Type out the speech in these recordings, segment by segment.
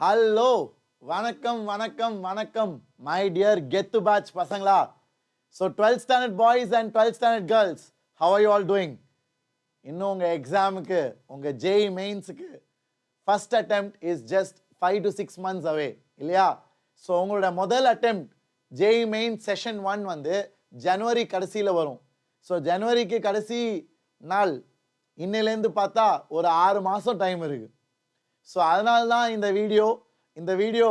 Hello வணக்கம் வணக்கம் வணக்கம் மை டியர் கெத்து பேட்ச் பசங்களா. So 12th standard boys and 12th standard girls, how are you all doing? இன்னும் உங்கள் எக்ஸாமுக்கு உங்கள் ஜேஇ மெயின்ஸுக்கு first attempt is just 5 to 6 months away இல்லையா? ஸோ உங்களோட முதல் அட்டெம்ப்ட் ஜேஇ மெயின் செஷன் 1 வந்து ஜனவரி கடைசியில் வரும். ஸோ ஜனவரிக்கு கடைசி நாள் இன்னிலேருந்து பார்த்தா ஒரு 6 மாதம் டைம் இருக்குது. ஸோ அதனால தான் இந்த வீடியோ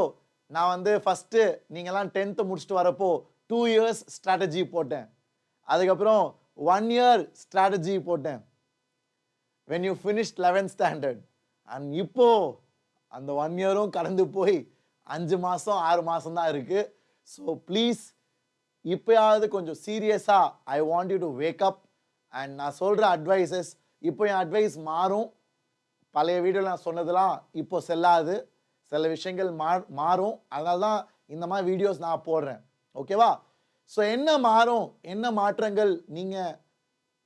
நான் வந்து ஃபஸ்ட்டு நீங்கள்லாம் 10th முடிச்சுட்டு வரப்போ 2 years ஸ்ட்ராட்டஜி போட்டேன். அதுக்கப்புறம் 1 year ஸ்ட்ராட்டஜி போட்டேன் when you finished 11th standard. And இப்போ அந்த 1 yearம் கடந்து போய் 5 மாதம் 6 மாதம் தான் இருக்குது. ஸோ ப்ளீஸ் இப்போயாவது கொஞ்சம் சீரியஸாக ஐ want you to wake up. And நான் சொல்கிற அட்வைசஸ் இப்போ என் அட்வைஸ் மாறும். பழைய வீடியோவில் நான் சொன்னதெல்லாம் இப்போ செல்லாது, சில விஷயங்கள் மாறும். அதனால தான் இந்த மாதிரி வீடியோஸ் நான் போடுறேன், ஓகேவா? ஸோ என்ன மாறும், என்ன மாற்றங்கள் நீங்கள்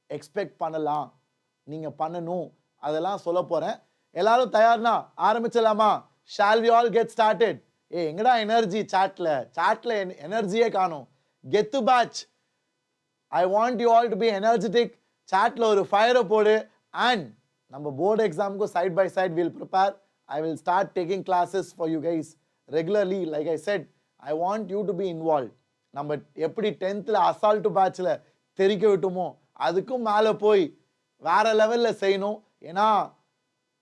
எக்ஸ்பெக்ட் பண்ணலாம், நீங்கள் பண்ணணும், அதெல்லாம் சொல்ல போகிறேன். எல்லாரும் தயார்னா ஆரம்பிச்சலாமா? Shall we all get started? எங்கடா எனர்ஜி சாட்டில் எனர்ஜியே காணும். கெத்து batch, I want you all to be energetic. சாட்டில் ஒரு ஃபயரை போடு. அண்ட் நம்ம போர்டு எக்ஸாமுக்கு side by side will prepare. I will start taking classes for you guys regularly. Like I said, I want you to be involved. நம்ம எப்படி 10th assault பேட்சில் தெரிக்க விட்டுமோ அதுக்கும் மேலே போய் வேற லெவலில் செய்யணும். ஏன்னா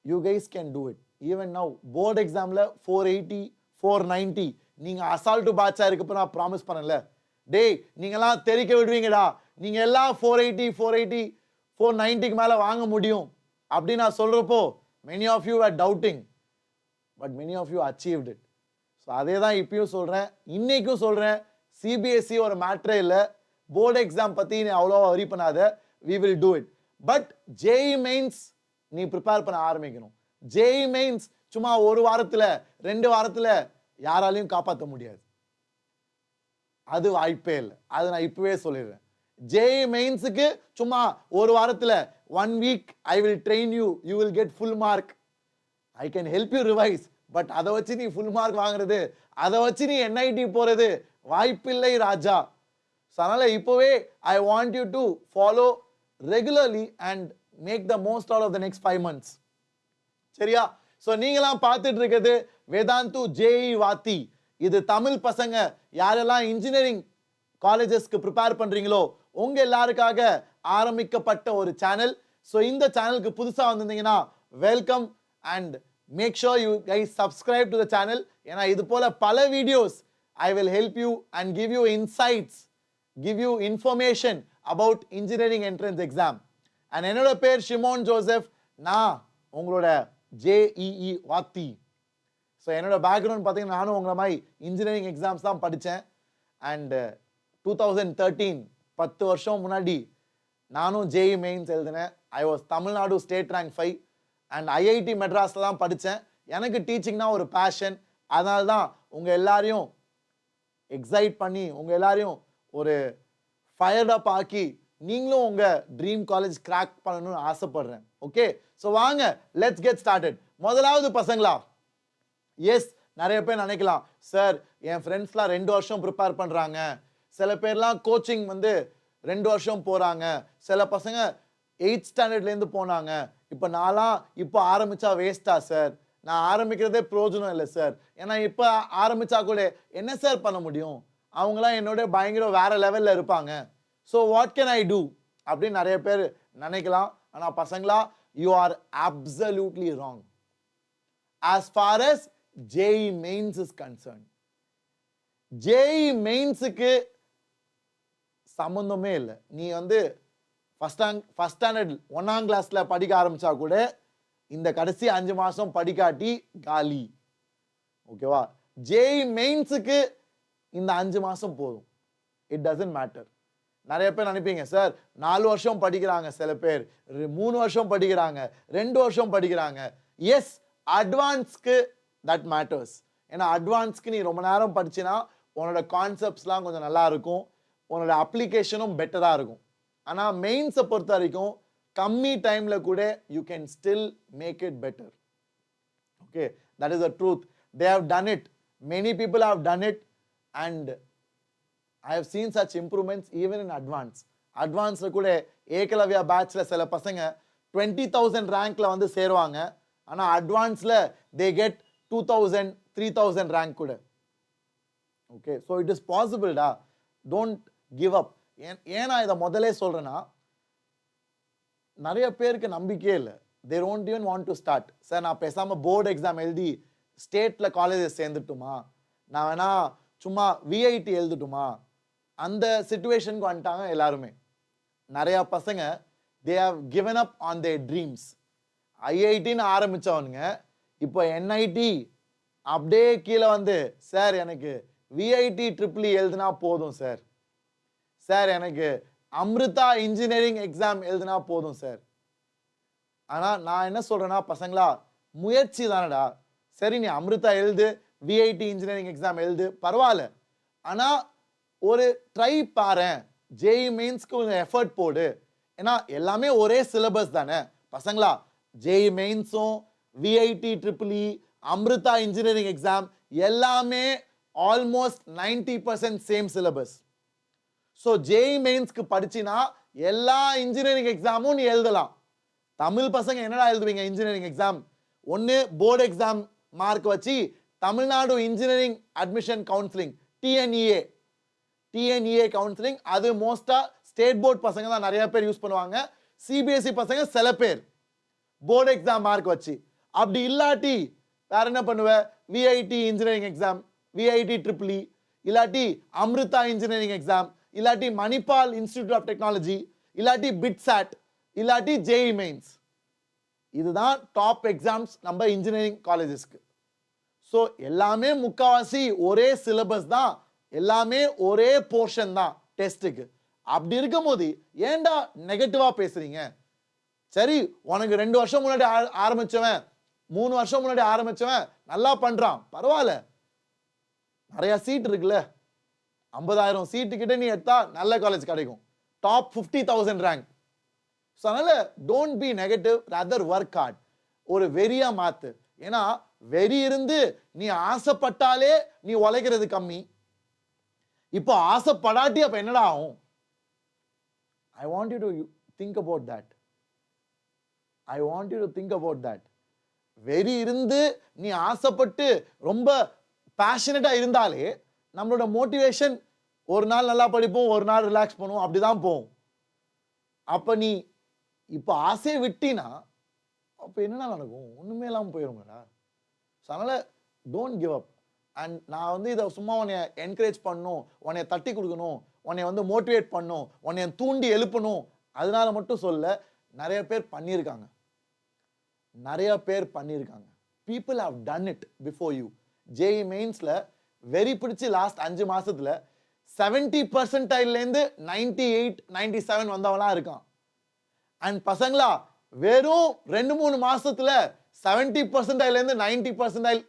you guys can do it. Even now board எக்ஸாமில் 480 490 நீங்கள் அசால்ட் பேட்சாக இருக்கப்போ நான் ப்ராமிஸ் பண்ணல, டேய் நீங்களாம் தெரிக்க விடுவீங்கடா, நீங்கள் எல்லாம் 480 490க்கு மேலே வாங்க முடியும் அப்படின்னு நான் சொல்கிறப்போ many of you were doubting, but many of you achieved it. So அதே தான் இப்பயும் சொல்கிறேன், இன்னைக்கும் சொல்கிறேன். சிபிஎஸ்சி ஒரு மேட்ரே இல்லை, போர்டு எக்ஸாம் பற்றி நீ அவ்வளோவா வரி பண்ணாத, we will do it. But JE mains நீ ப்ரிப்பேர் பண்ண ஆரம்பிக்கணும். ஜேஇ மெயின்ஸ் சும்மா ஒரு வாரத்தில் 2 வாரத்தில் யாராலையும் காப்பாற்ற முடியாது, அது வாய்ப்பே இல்லை. அது நான் இப்பவே சொல்லிடுறேன். ஜேஇ மெயின்ஸுக்கு சும்மா ஒரு வாரத்தில் 1 week I will train you, you will get full mark. I can help you revise. But அதை வச்சு நீ ஃபுல் மார்க் வாங்குறது, அதை வச்சு நீ என்ஐடி போகிறது வாய்ப்பில்லை ராஜா. ஸோ அதனால் இப்போவே I want you to follow regularly and make the most all of the next 5 months. சரியா? ஸோ நீங்களாம் பார்த்துட்டு இருக்கிறது வேதாந்து ஜேஇ வாத்தி. இது தமிழ் பசங்க யாரெல்லாம் இன்ஜினியரிங் காலேஜஸ்க்கு ப்ரிப்பேர் பண்ணுறீங்களோ உங்க எல்லாருக்காக ஆரம்பிக்கப்பட்ட ஒரு சேனல். ஸோ இந்த சேனலுக்கு புதுசாக வந்திருந்தீங்கன்னா welcome and make sure you guys subscribe to the channel. ஏன்னா இது போல பல videos I will help you and give you insights, give you information about engineering entrance exam. And என்னோட பேர் ஷிமோன் ஜோசப், நான் உங்களோட ஜேஇஇ வாத்தி. ஸோ என்னோட பேக்ரவுண்ட் பார்த்தீங்கன்னா நானும் உங்களை மாதிரி இன்ஜினியரிங் எக்ஸாம்ஸ் தான் படித்தேன். அண்ட் 2013 10 வருஷம் முன்னாடி நானும் ஜேஇ மெயின்ஸ் எழுதினேன். I was Tamil Nadu state rank 5 and IIT மெட்ராஸில் தான் படித்தேன். எனக்கு டீச்சிங்னா ஒரு பேஷன். அதனால தான் உங்கள் எல்லாரையும் எக்ஸைட் பண்ணி உங்கள் எல்லாரையும் ஒரு ஃபயர்ட் அப் ஆக்கி நீங்களும் உங்கள் ட்ரீம் காலேஜ் கிராக் பண்ணணும்னு ஆசைப்படுறேன். ஓகே, ஸோ வாங்க லெட்ஸ் கெட் ஸ்டார்டட். முதலாவது பசங்களா, எஸ் நிறைய பேர் நினைக்கலாம், சார் என் ஃப்ரெண்ட்ஸ்லாம் 2 வருஷம் ப்ரிப்பேர் பண்ணுறாங்க, சில பேர்லாம் கோச்சிங் வந்து 2 வருஷம் போகிறாங்க, சில பசங்க 8th ஸ்டாண்டர்ட்லேருந்து போனாங்க, இப்போ நான்லாம் இப்போ ஆரம்பித்தா வேஸ்ட்டா சார், நான் ஆரம்பிக்கிறதே பிரயோஜனம் இல்லை சார், ஏன்னா இப்போ ஆரம்பித்தா கூட என்ன சார் பண்ண முடியும், அவங்களாம் என்னோட பயங்கர வேறு லெவலில் இருப்பாங்க, so what can I do அப்படின்னு நிறைய பேர் நினைக்கலாம். ஆனால் பசங்களா, you are absolutely wrong. As far as JEE mains is concern, JEE மெயின்ஸுக்கு சம்மந்தமே இல்லை. நீ வந்து ஃபஸ்ட் ஸ்டாண்டர்ட் 1ஆம் கிளாஸில் படிக்க ஆரம்பித்தா கூட இந்த கடைசி 5 மாதம் படிக்காட்டி காலி, ஓகேவா? ஜேஇ மெயின்ஸுக்கு இந்த 5 மாதம் போதும், இட் டசன்ட் மேட்டர். நிறைய பேர் நினைப்பீங்க, சார் 4 வருஷம் படிக்கிறாங்க, சில பேர் 3 வருஷம் படிக்கிறாங்க, 2 வருஷம் படிக்கிறாங்க. எஸ், அட்வான்ஸ்க்கு தட் மேட்டர்ஸ். ஏன்னா அட்வான்ஸ்க்கு நீ ரொம்ப நேரம் படிச்சினா உன்னோட கான்செப்ட்ஸ்லாம் கொஞ்சம் நல்லா இருக்கும், உன்னோட அப்ளிகேஷனும் பெட்டராக இருக்கும். ஆனால் மெயின்ஸை பொறுத்த வரைக்கும் கம்மி டைமில் கூட you can still make it better. Okay, that is the truth. they have done it. Many people have done it, and I have seen such improvements even in advance. Advanced கூட ஏகலவ்யா பேட்ச்ல சில பசங்க 20,000 ரேங்க்ல வந்து சேருவாங்க. ஆனா அட்வான்ஸ்ல they get 2,000 3,000 ரேங்க் கூட. Okay, so it is possible da. Don't give up. ஏனா இத முதல்ல சொல்றேனா நிறைய பேருக்கு நம்பிக்கையே இல்ல. They don't even want to start. Sir நான் பேசாம போர்டு எக்ஸாம் எழுதி ஸ்டேட்ல காலேஜஸ் சேர்ந்துட்டுமா, நான் வேணா சும்மா விஐடி எழுதட்டுமா, அந்த சிச்சுவேஷனுக்கு வந்துட்டாங்க எல்லாருமே. நிறைய பசங்க they have given up on their dreams. ஐஐடின்னு ஆரம்பிச்சவனுங்க இப்போ என்ஐடி அப்படியே கீழே வந்து சார் எனக்கு விஐடி ட்ரிபிள் எழுதுனா போதும் சார், சார் எனக்கு அமிர்தா இன்ஜினியரிங் எக்ஸாம் எழுதுனா போதும் சார். ஆனா நான் என்ன சொல்றேன்னா பசங்களா, முயற்சி தானடா. சரி நீ அமிர்தா எழுது, விஐடி இன்ஜினியரிங் எக்ஸாம் எழுது, பரவாயில்ல. ஆனா ஒரு ட்ரை பாரு, ஜேஇ மெயின்ஸ்க்கு கொஞ்சம் எஃபர்ட் போடு. ஏன்னா எல்லாமே ஒரே சிலபஸ் தானே பசங்களா. ஜேஇ மெயின்ஸும் VIT triple Amrita engineering exam எல்லாமே almost 90% same syllabus. So JEE மெயின்ஸ்க்கு படிச்சினா எல்லா இன்ஜினியரிங் எக்ஸாமும் நீ எழுதலாம். தமிழ் பசங்க என்னடா எழுதுவீங்க இன்ஜினியரிங் எக்ஸாம்? ஒன்று போர்டு எக்ஸாம் மார்க் வச்சு Tamil Nadu engineering admission counselling TNEA counselling, அது மோஸ்டா ஸ்டேட் போர்ட் பசங்க தான் நிறைய பேர் யூஸ் பண்ணுவாங்க. சிபிஎஸ்இ பசங்க சில பேர் போர்டு எக்ஸாம் மார்க் வச்சு. அப்படி இல்லாட்டி வேற என்ன பண்ணுவ? VIT engineering exam, VIT triple இல்லாட்டி அமிர்தா இன்ஜினியரிங் எக்ஸாம், இல்லாட்டி மணிபால் இன்ஸ்டிடியூட் ஆஃப் டெக்னாலஜி, இல்லாட்டி பிட்சாட், இல்லாட்டி ஜேஇ மெயின்ஸ். இதுதான் டாப் எக்ஸாம்ஸ் நம்ம இன்ஜினியரிங் காலேஜஸ்க்கு. ஸோ எல்லாமே முக்காவாசி ஒரே சிலபஸ் தான், எல்லாமே ஒரே போர்ஷன் தான் டெஸ்ட்டுக்கு. அப்படி இருக்கும் போது ஏன்டா நெகட்டிவா பேசுறீங்க? சரி உனக்கு 2 வருஷம் முன்னாடி ஆரம்பிச்சவன் 3 வருஷம் முன்னாடி ஆரம்பிச்சவன் நல்லா பண்றான், பரவாயில்ல. நிறைய சீட் இருக்குல்ல, 50,000 சீட்டு கிட்ட நீ எடுத்தா நல்ல காலேஜ் கிடைக்கும், டாப் 50,000 ரேங்க். ஸோ அதனால don't be negative, rather work hard. ஒரு வெறியா மாத்து. ஏன்னா வெறி இருந்து நீ ஆசைப்பட்டாலே நீ உழைக்கிறது கம்மி. இப்போ ஆசைப்படாட்டி அப்ப என்னடா ஆகும்? I want you to think about that. I want you to think about that. வெறி இருந்து நீ ஆசைப்பட்டு ரொம்ப பேஷனட்டா இருந்தாலே நம்மளோட மோட்டிவேஷன் ஒரு நாள் நல்லா படிப்போம், ஒரு நாள் ரிலாக்ஸ் பண்ணுவோம், அப்படிதான் போகும். அப்ப நீ இப்ப ஆசையை விட்டினா அப்ப என்ன நடக்கும்? ஒண்ணுமே இல்லாம போயிருங்கடா. அதனால டோன்ட் கிவ் அப். அண்ட் நான் வந்து இதை சும்மா உன்னை என்கரேஜ் பண்ணணும், உன்னை தட்டி கொடுக்கணும், உன்னை வந்து மோட்டிவேட் பண்ணணும், உன்னை தூண்டி எழுப்பணும், அதனால மட்டும் சொல்ல. நிறைய பேர் பண்ணியிருக்காங்க, நிறைய பேர் பண்ணியிருக்காங்க. People have done it before you. JEE மெயின்ஸ்ல வெறி பிடிச்சி லாஸ்ட் 5 மாசத்துல 70% 98 97 வந்தவனா இருக்கான். அண்ட் பசங்களா வெறும் 2-3 மாசத்துல 70% 90%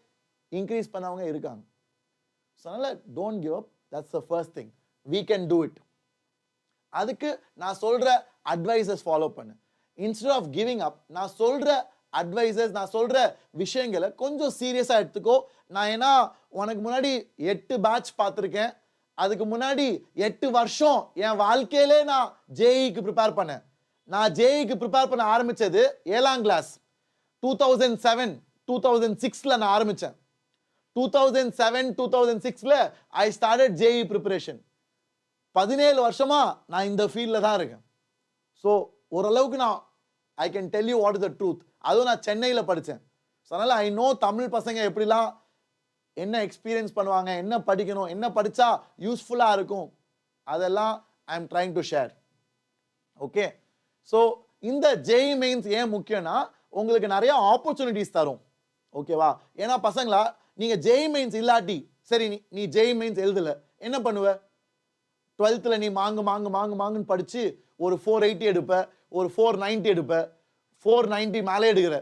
இன்க்ரீஸ் பண்ணவங்க இருக்காங்க. அதனால don't give up. That's the first thing. we can do it. அதுக்கு நான் சொல்ற அட்வைசஸ் ஃபாலோ பண்ணு. இன்ஸ்டெட் ஆஃப் கிவிங் அப், நான் சொல்ற அட்வைசஸ், நான் சொல்ற விஷயங்களை கொஞ்சம் சீரியஸா எடுத்துக்கோ. நான் ஏன்னா உனக்கு முன்னாடி 8 பேட்ச் பார்த்துருக்கேன். அதுக்கு முன்னாடி 8 வருஷம் என் வாழ்க்கையிலே நான் ஜேஇக்கு ப்ரிப்பேர் பண்ணேன். நான் ஜேஇக்கு ப்ரிப்பேர் பண்ண ஆரம்பிச்சது 7ஆம் கிளாஸ் 2007 2006ல நான் ஆரம்பிச்சேன். 2007 2006ல ஐ ஸ்டார்டட் ஜேஇ ப்ரிப்பரேஷன். 17 வருஷமா நான் இந்த ஃபீல்ட்ல தான் இருக்கேன். ஸோ ஓரளவுக்கு நான் I can tell you what is the truth. அதுவும் நான் சென்னையில படித்தேன். ஸோ அதனால ஐ நோ தமிழ் பசங்க எப்படிலாம் என்ன எக்ஸ்பீரியன்ஸ் பண்ணுவாங்க, என்ன படிக்கணும், என்ன படிச்சா யூஸ்ஃபுல்லா இருக்கும், அதெல்லாம் I am trying to share. Okay, so இந்த ஜேஇ மெயின்ஸ் ஏன் முக்கியம்னா உங்களுக்கு நிறைய ஆப்பர்ச்சுனிட்டிஸ் தரும். ஓகேவா? ஏன்னா பசங்களா நீங்க ஜேஇ மெயின்ஸ் இல்லாட்டி, சரி நீ ஜேஇ மெயின்ஸ் எழுதல, என்ன பண்ணுவ? 12th நீ மாங்குன்னு படிச்சு ஒரு 480 எடுப்ப, ஒரு 490 எடுப்ப, 490 மேலே எடுக்கிற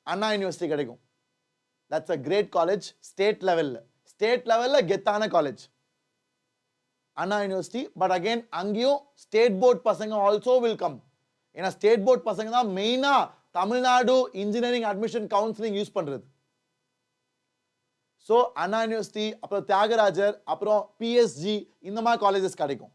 அண்ணா யூனிவர்சிட்டி கிடைக்கும். That's a great college. State லெவல்ல கெத்தான college Anna university. But again அங்கேயும் ஸ்டேட் போர்ட் பசங்க ஆல்சோ வில் கம். ஏன்னா ஸ்டேட் போர்ட் பசங்க தான் மெயினா Tamil Nadu engineering admission counselling use பண்றது. ஸோ அண்ணா யூனிவர்சிட்டி, அப்புறம் தியாகராஜர், அப்புறம் பிஎஸ்ஜி, இந்த மாதிரி காலேஜஸ் கிடைக்கும்.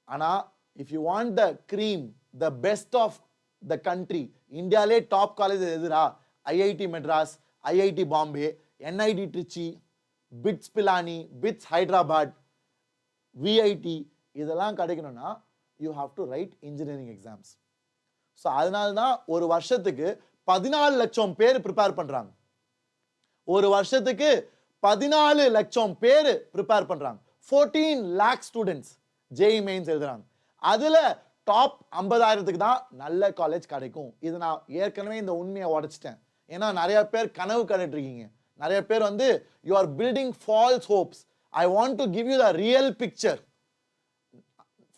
ஆனால் if you want the cream, the best of the country, இந்தியாவிலே டாப் காலேஜ் எதுரா? IIT Madras, IIT Bombay, NIT Trichy, bits Pilani, bits Hyderabad, VIT, இதெல்லாம் கிடைக்கணும்னா you have to right engineering exams. So அதனால தான் ஒரு வருஷத்துக்கு 14 லட்சம் பேர் ப்ரிப்பேர் பண்றாங்க. ஒரு வருஷத்துக்கு 14 லட்சம் பேர் ப்ரிப்பேர் பண்றாங்க. 14 lakh ஸ்டூடெண்ட்ஸ் ஜேஇ மெயின்ஸ் எழுதுறாங்க. அதுல டாப் 50,000க்கு தான் நல்ல காலேஜ் கிடைக்கும். இது நான் ஏற்கனவே இந்த உண்மையை உடைச்சிட்டேன். ஏன்னா நிறைய பேர் கனவு கண்டுட்டு இருக்கீங்க. நிறைய பேர் வந்து you are building false hopes. I want to give you the real picture.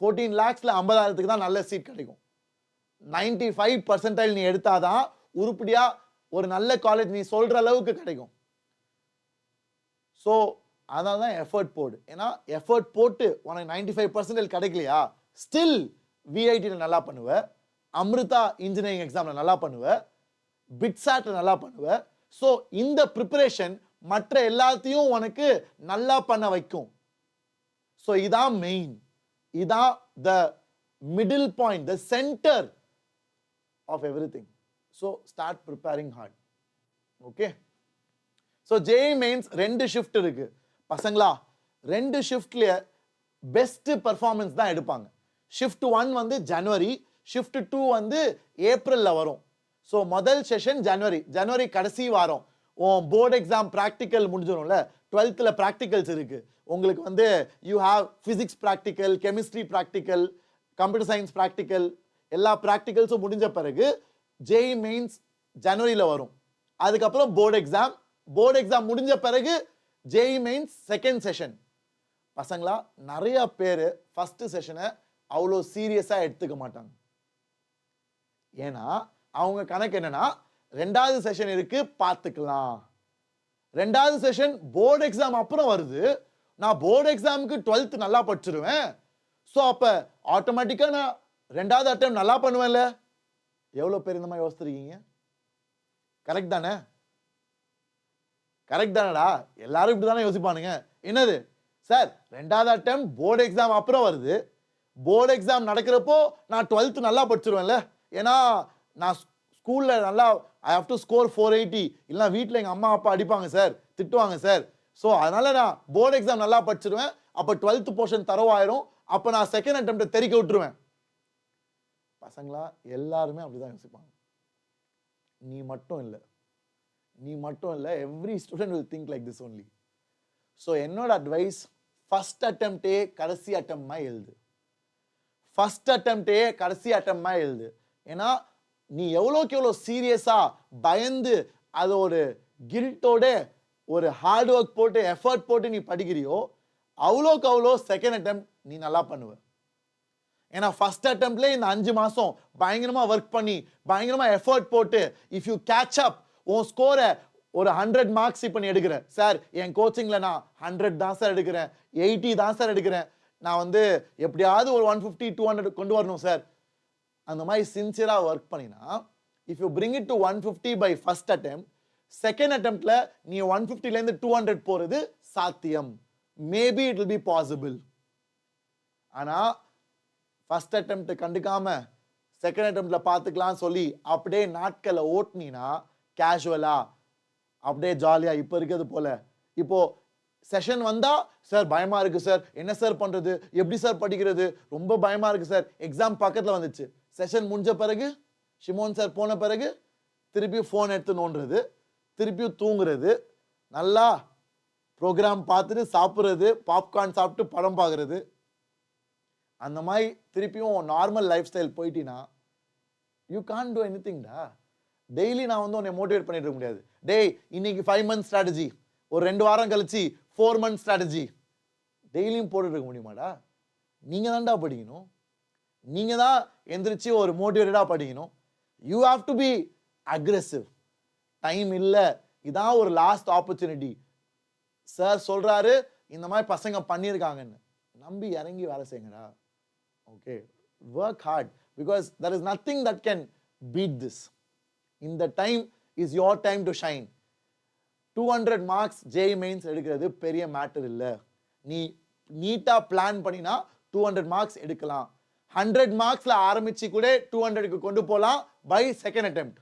14 lakhsல 50,000க்கு தான் நல்ல சீட் கிடைக்கும். 95% நீ எடுத்தாதான் உருப்படியா ஒரு நல்ல காலேஜ் நீ சொல்ற அளவுக்கு கிடைக்கும். ஸோ அதனால தான் எஃபர்ட் போடு. ஏன்னா எஃபர்ட் போட்டு உனக்கு 95% கிடைக்கலையா, ஸ்டில் விஐடியில் நல்லா பண்ணுவ, அமிர்தா இன்ஜினியரிங் எக்ஸாம்ல நல்லா பண்ணுவ, பிட்சாட்ல நல்லா பண்ணுவ. ஸோ இந்த ப்ரிப்பரேஷன் மற்ற எல்லாத்தையும் உனக்கு நல்லா பண்ண வைக்கும். ஸோ இதான் மெயின், இதான் த middle point, the centre of everything. So start preparing hard. Okay? So JEE mains ரெண்டு ஷிஃப்ட் இருக்கு பசங்களா. ரெண்டு ஷிஃப்ட்ல பெஸ்ட் பெர்ஃபார்மன்ஸ் தான் எடுப்பாங்க. ஷிஃப்ட் 1 வந்து ஜனவரி, ஷிஃப்ட் 2 வந்து ஏப்ரல்ல வரும். ஸோ முதல் செஷன் ஜனவரி கடைசி வாரம் போர்டு எக்ஸாம் ப்ராக்டிக்கல் முடிஞ்சிடும்ல. 12th ப்ராக்டிகல்ஸ் இருக்கு உங்களுக்கு. வந்து you have physics practical, chemistry practical, computer science practical, எல்லா ப்ராக்டிகல்ஸும் முடிஞ்ச பிறகு ஜேஇ மெயின்ஸ் ஜனவரியில் வரும். அதுக்கப்புறம் போர்டு எக்ஸாம் முடிஞ்ச பிறகு ஜேஇ மெயின்ஸ் செகண்ட் செஷன். பசங்களா நிறைய பேர் ஃபர்ஸ்ட் செஷனை அவ்வளோ சீரியஸாக எடுத்துக்க மாட்டாங்க. ஏன்னா அவங்க கணக்கு என்னன்னா, ரெண்டாவது செஷன் இருக்கு பார்த்துக்கலாம். ரெண்டாவது செஷன் போர்டு எக்ஸாம் அப்புறம் வருது. நான் போர்டு எக்ஸாமுக்கு 12th நல்லா படிச்சிருவேன். ஸோ அப்போ ஆட்டோமேட்டிக்காக நான் ரெண்டாவது அட்டெம்ப்ட் நல்லா பண்ணுவேன்ல. எவ்வளோ பேர் இந்த மாதிரி யோசிச்சிருக்கீங்க? கரெக்ட் தானே? கரெக்ட் தானடா? எல்லாரும் இப்படி தானே யோசிப்பானுங்க. என்னது சார், ரெண்டாவது அட்டெம்ப்ட் போர்டு எக்ஸாம் அப்புறம் வருது, போர்டு எக்ஸாம் நடக்கிறப்போ நான் 12th நல்லா படிச்சிருவேன்ல. ஏன்னா நான் ஸ்கூலில் நல்லா ஐ ஹவ் டு ஸ்கோர் 480, இல்லைனா வீட்டில் எங்கள் அம்மா அப்பா அடிப்பாங்க சார், திட்டுவாங்க சார். ஸோ அதனால நான் போர்டு எக்ஸாம் நல்லா படிச்சிருவேன். அப்போ 12th போர்ஷன் தரவாயிரும். அப்போ நான் செகண்ட் அட்டெம்ப்ட் தெரிக்க விட்டுருவேன். பசங்களா எல்லாருமே அப்படிதான் யோசிப்பாங்க. நீ மட்டும் இல்லை, every student will think like this only. So என்னோட அட்வைஸ், ஃபர்ஸ்ட் அட்டெம்ப்டே கடைசி அட்டெம்ப்ட்மா எழுது. ஃபர்ஸ்ட் அட்டெம்ப்டே கடைசி அட்டெம்ப்ட்மா எழுது. ஏன்னா நீ எவ்வளோக்கு எவ்வளோ சீரியஸா பயந்து அது ஒரு கில்ட்டோட ஒரு ஹார்ட் ஒர்க் போட்டு எஃபர்ட் போட்டு நீ படிக்கிறியோ, அவ்வளோக்கு அவ்வளோ செகண்ட் அட்டெம்ப்ட் நீ நல்லா பண்ணுவ. ஏன்னா ஃபர்ஸ்ட் அட்டெம்ப்ட்ல இந்த 5 மாசம் பயங்கரமா ஒர்க் பண்ணி பயங்கரமா எஃபர்ட் போட்டு இஃப் யூ கேட்ச் அப், உன் ஸ்கோரை ஒரு 100 மார்க்ஸ் இப்போ நீ எடுக்கிற, சார் என் கோச்சிங்ல நான் 100 தான் சார் எடுக்கிறேன், 80 தான் சார் எடுக்கிறேன், நான் வந்து எப்படியாவது ஒரு 150 200 கொண்டு வரணும் சார், அந்த மாதிரி சின்சியரா ஒர்க் பண்ணினா if you bring it to 150 by first attempt, second அட்டெம்ப்ட்ல நீ 150ல இருந்து 200 போறது சாத்தியம். Maybe it will be possible. ஆனா ஃபர்ஸ்ட் அட்டெம்ப்ட் கண்டுக்காம செகண்ட் அட்டெம்ப்ட்ல பார்த்துக்கலாம் சொல்லி அப்படியே நாட்களை ஓட்டுனீனா, கேஷுவலா அப்படியே ஜாலியா இப்போ இருக்கிறது போல, இப்போ செஷன் வந்தா சார் பயமா இருக்கு சார், என்ன சார் பண்றது, எப்படி சார் படிக்கிறது, ரொம்ப பயமா இருக்கு சார், எக்ஸாம் பக்கத்துல வந்துச்சு. செஷன் முடிஞ்ச பிறகு ஷிமோன் சார் போன பிறகு திருப்பியும் ஃபோன் எடுத்து நோண்டுறது, திருப்பியும் தூங்குறது, நல்லா ப்ரோக்ராம் பார்த்துட்டு சாப்பிட்றது, பாப்கார்ன் சாப்பிட்டு படம் பார்க்கறது, அந்த மாதிரி திருப்பியும் நார்மல் லைஃப் ஸ்டைல் போயிட்டீங்கன்னா யூ கான்ட் டூ எனிதிங்டா. டெய்லி நான் வந்து உன்னை மோட்டிவேட் பண்ணிட்டு இருக்க முடியாது. டேய் இன்னைக்கு 5 month ஸ்ட்ராட்டஜி, ஒரு 2 வாரம் கழிச்சு 4 month ஸ்ட்ராட்டஜி டெய்லியும் போட்டுட்டு இருக்க முடியுமாடா? நீங்க தான்டா படிக்கணும். நீங்க தான் எந்திரிச்சு ஒரு மோட்டிவேட்டடா படிக்கணும். You have to be aggressive. Time இல்லை, இதான் ஒரு லாஸ்ட் ஆப்பர்ச்சுனிட்டி. சார் சொல்றாரு இந்த மாதிரி பசங்க பண்ணியிருக்காங்கன்னு நம்பி இறங்கி வேலை செய்யுங்கடா. Okay, work hard because there is nothing that can beat this. In the time is your time to shine. 200 marks JEE mains எடுக்கிறது பெரிய மேட்டர் இல்லை. நீ நீட்டாக பிளான் பண்ணினா 200 மார்க்ஸ் எடுக்கலாம். 100 மார்க்ஸில் ஆரம்பித்து கூட 200க்கு கொண்டு போகலாம் பை செகண்ட் அட்டெம்ப்ட்.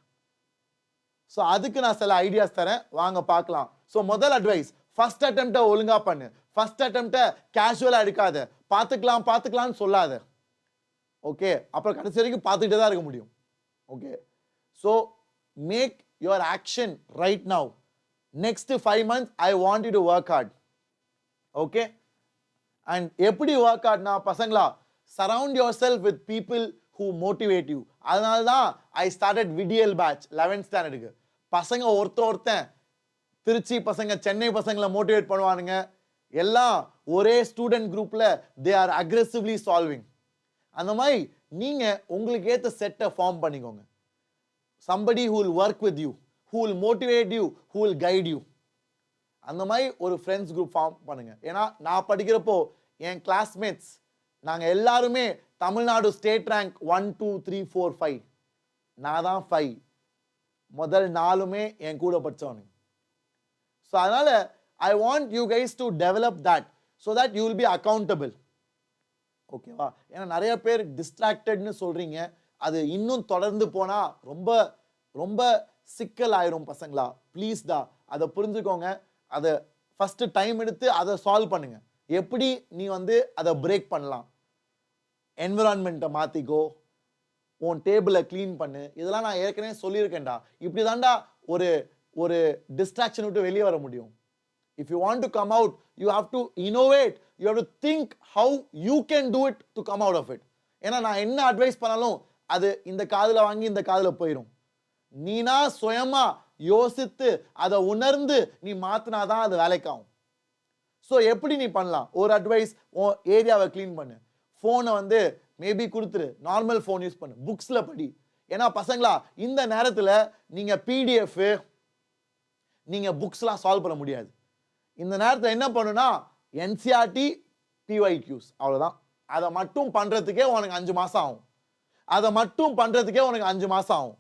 ஸோ அதுக்கு நான் சில ஐடியாஸ் தரேன், வாங்க பார்க்கலாம். ஸோ முதல் அட்வைஸ், ஃபர்ஸ்ட் அட்டெம்ப்டை ஒழுங்காக பண்ணு. ஃபர்ஸ்ட் அட்டெம்ப்டை கேஷுவலாக எடுக்காத, பார்த்துக்கலாம்னு சொல்லாத. ஓகே, அப்புறம் கடைசி வரைக்கும் பார்த்துக்கிட்டே தான் இருக்க முடியும். Okay, so make your action right now. Next 5 months I want you to work hard. Okay, and எப்படி ஒர்க் ஹார்ட்னா பசங்களா, surround yourself with people who motivate you. அதனால தான் ஐ ஸ்டார்டட் விடிஎல் பேட்ச் 11th ஸ்டாண்டர்டுக்கு. பசங்க ஒருத்தன் திருச்சி பசங்க சென்னை பசங்களை மோட்டிவேட் பண்ணுவானுங்க. எல்லாம் ஒரே ஸ்டூடெண்ட் குரூப்பில் தே ஆர் அக்ரெசிவ்லி சால்விங். அந்த மாதிரி நீங்கள் உங்களுக்கு ஏற்ற செட்டை ஃபார்ம் பண்ணிக்கோங்க. somebody who will work with you, who will motivate you, who will guide you. அந்த மாதிரி ஒரு ஃப்ரெண்ட்ஸ் குரூப் ஃபார்ம் பண்ணுங்க. ஏன்னா நான் படிக்கிறப்போ என் கிளாஸ்மேட்ஸ் நாங்கள் எல்லாருமே தமிழ்நாடு ஸ்டேட் ரேங்க் 1 2 3 4 5. நான் தான் 5. முதல் 4மே என் கூட படித்தவனுங்க. ஸோ அதனால ஐ want you guys to develop that so that you will be accountable. ஓகேவா? ஏன்னா நிறைய பேர் டிஸ்ட்ராக்டட்னு சொல்றீங்க, அது இன்னும் தொடர்ந்து போனா ரொம்ப ரொம்ப சிக்கல் ஆயிரும் பசங்களா. ப்ளீஸ் டா, அதை புரிஞ்சுக்கோங்க. அதை ஃபர்ஸ்ட் டைம் எடுத்து அதை சால்வ் பண்ணுங்க. எப்படி நீ அதை பிரேக் பண்ணலாம், என்விரான்மெண்ட்டை மாத்திக்கோ, உன் டேபிளை கிளீன் பண்ணு. இதெல்லாம் நான் ஏற்கனவே சொல்லியிருக்கேன்டா. இப்படி தாண்டா ஒரு ஒரு டிஸ்ட்ராக்ஷன் விட்டு வெளியே வர முடியும். If you want to come out, you have to innovate. You have to think how you can do it to come out of it. ஏன்னா நான் என்ன அட்வைஸ் பண்ணாலும் அது இந்த காதுல வாங்கி இந்த காதுல போயிடும். நீனா சுயமா யோசித்து அதை உணர்ந்து நீ மாத்தினாதான் அது வேலைக்காகும். ஸோ எப்படி நீ பண்ணலாம்? ஒரு அட்வைஸ், உன் ஏரியாவை கிளீன் பண்ணு. ஃபோனை மேபி கொடுத்துரு, நார்மல் ஃபோன் யூஸ் பண்ணு, புக்ஸில் படி. ஏன்னா பசங்களா இந்த நேரத்தில் நீங்கள் பிடிஎஃப் நீங்கள் புக்ஸ்லாம் சால்வ் பண்ண முடியாது. இந்த நேரத்தில் என்ன பண்ணுனா என்சிஆர்டி பிஒய்க்யூஸ் அவ்வளோதான். அதை மட்டும் பண்ணுறதுக்கே உனக்கு 5 மாதம் ஆகும். அதை மட்டும் பண்ணுறதுக்கே உனக்கு 5 மாதம் ஆகும்.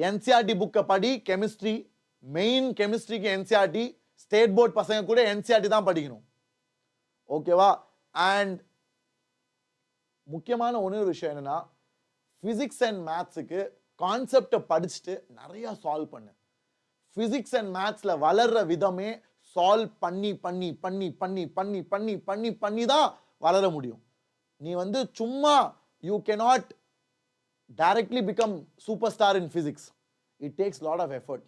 என்சிஆர்டி புக்கை படி. கெமிஸ்ட்ரி, மெயின் கெமிஸ்ட்ரிக்கு என்சிஆர்டி, ஸ்டேட் போர்ட் பசங்க கூட என்சிஆர்டி தான் படிக்கணும். ஓகேவா? அண்ட் முக்கியமான ஒரு விஷயம் என்னன்னா, பிசிக்ஸ் அண்ட் மேத்ஸுக்கு கான்செப்டை படிச்சுட்டு நிறைய சால்வ் பண்ணு. பிசிக்ஸ் அண்ட் மேத்ஸ்ல வளர்ற விதமே சால்வ் பண்ணி பண்ணி பண்ணி பண்ணி பண்ணி பண்ணி பண்ணி பண்ணி தான் வளர முடியும். நீ சும்மா you cannot directly become super star in physics. It takes lot of effort.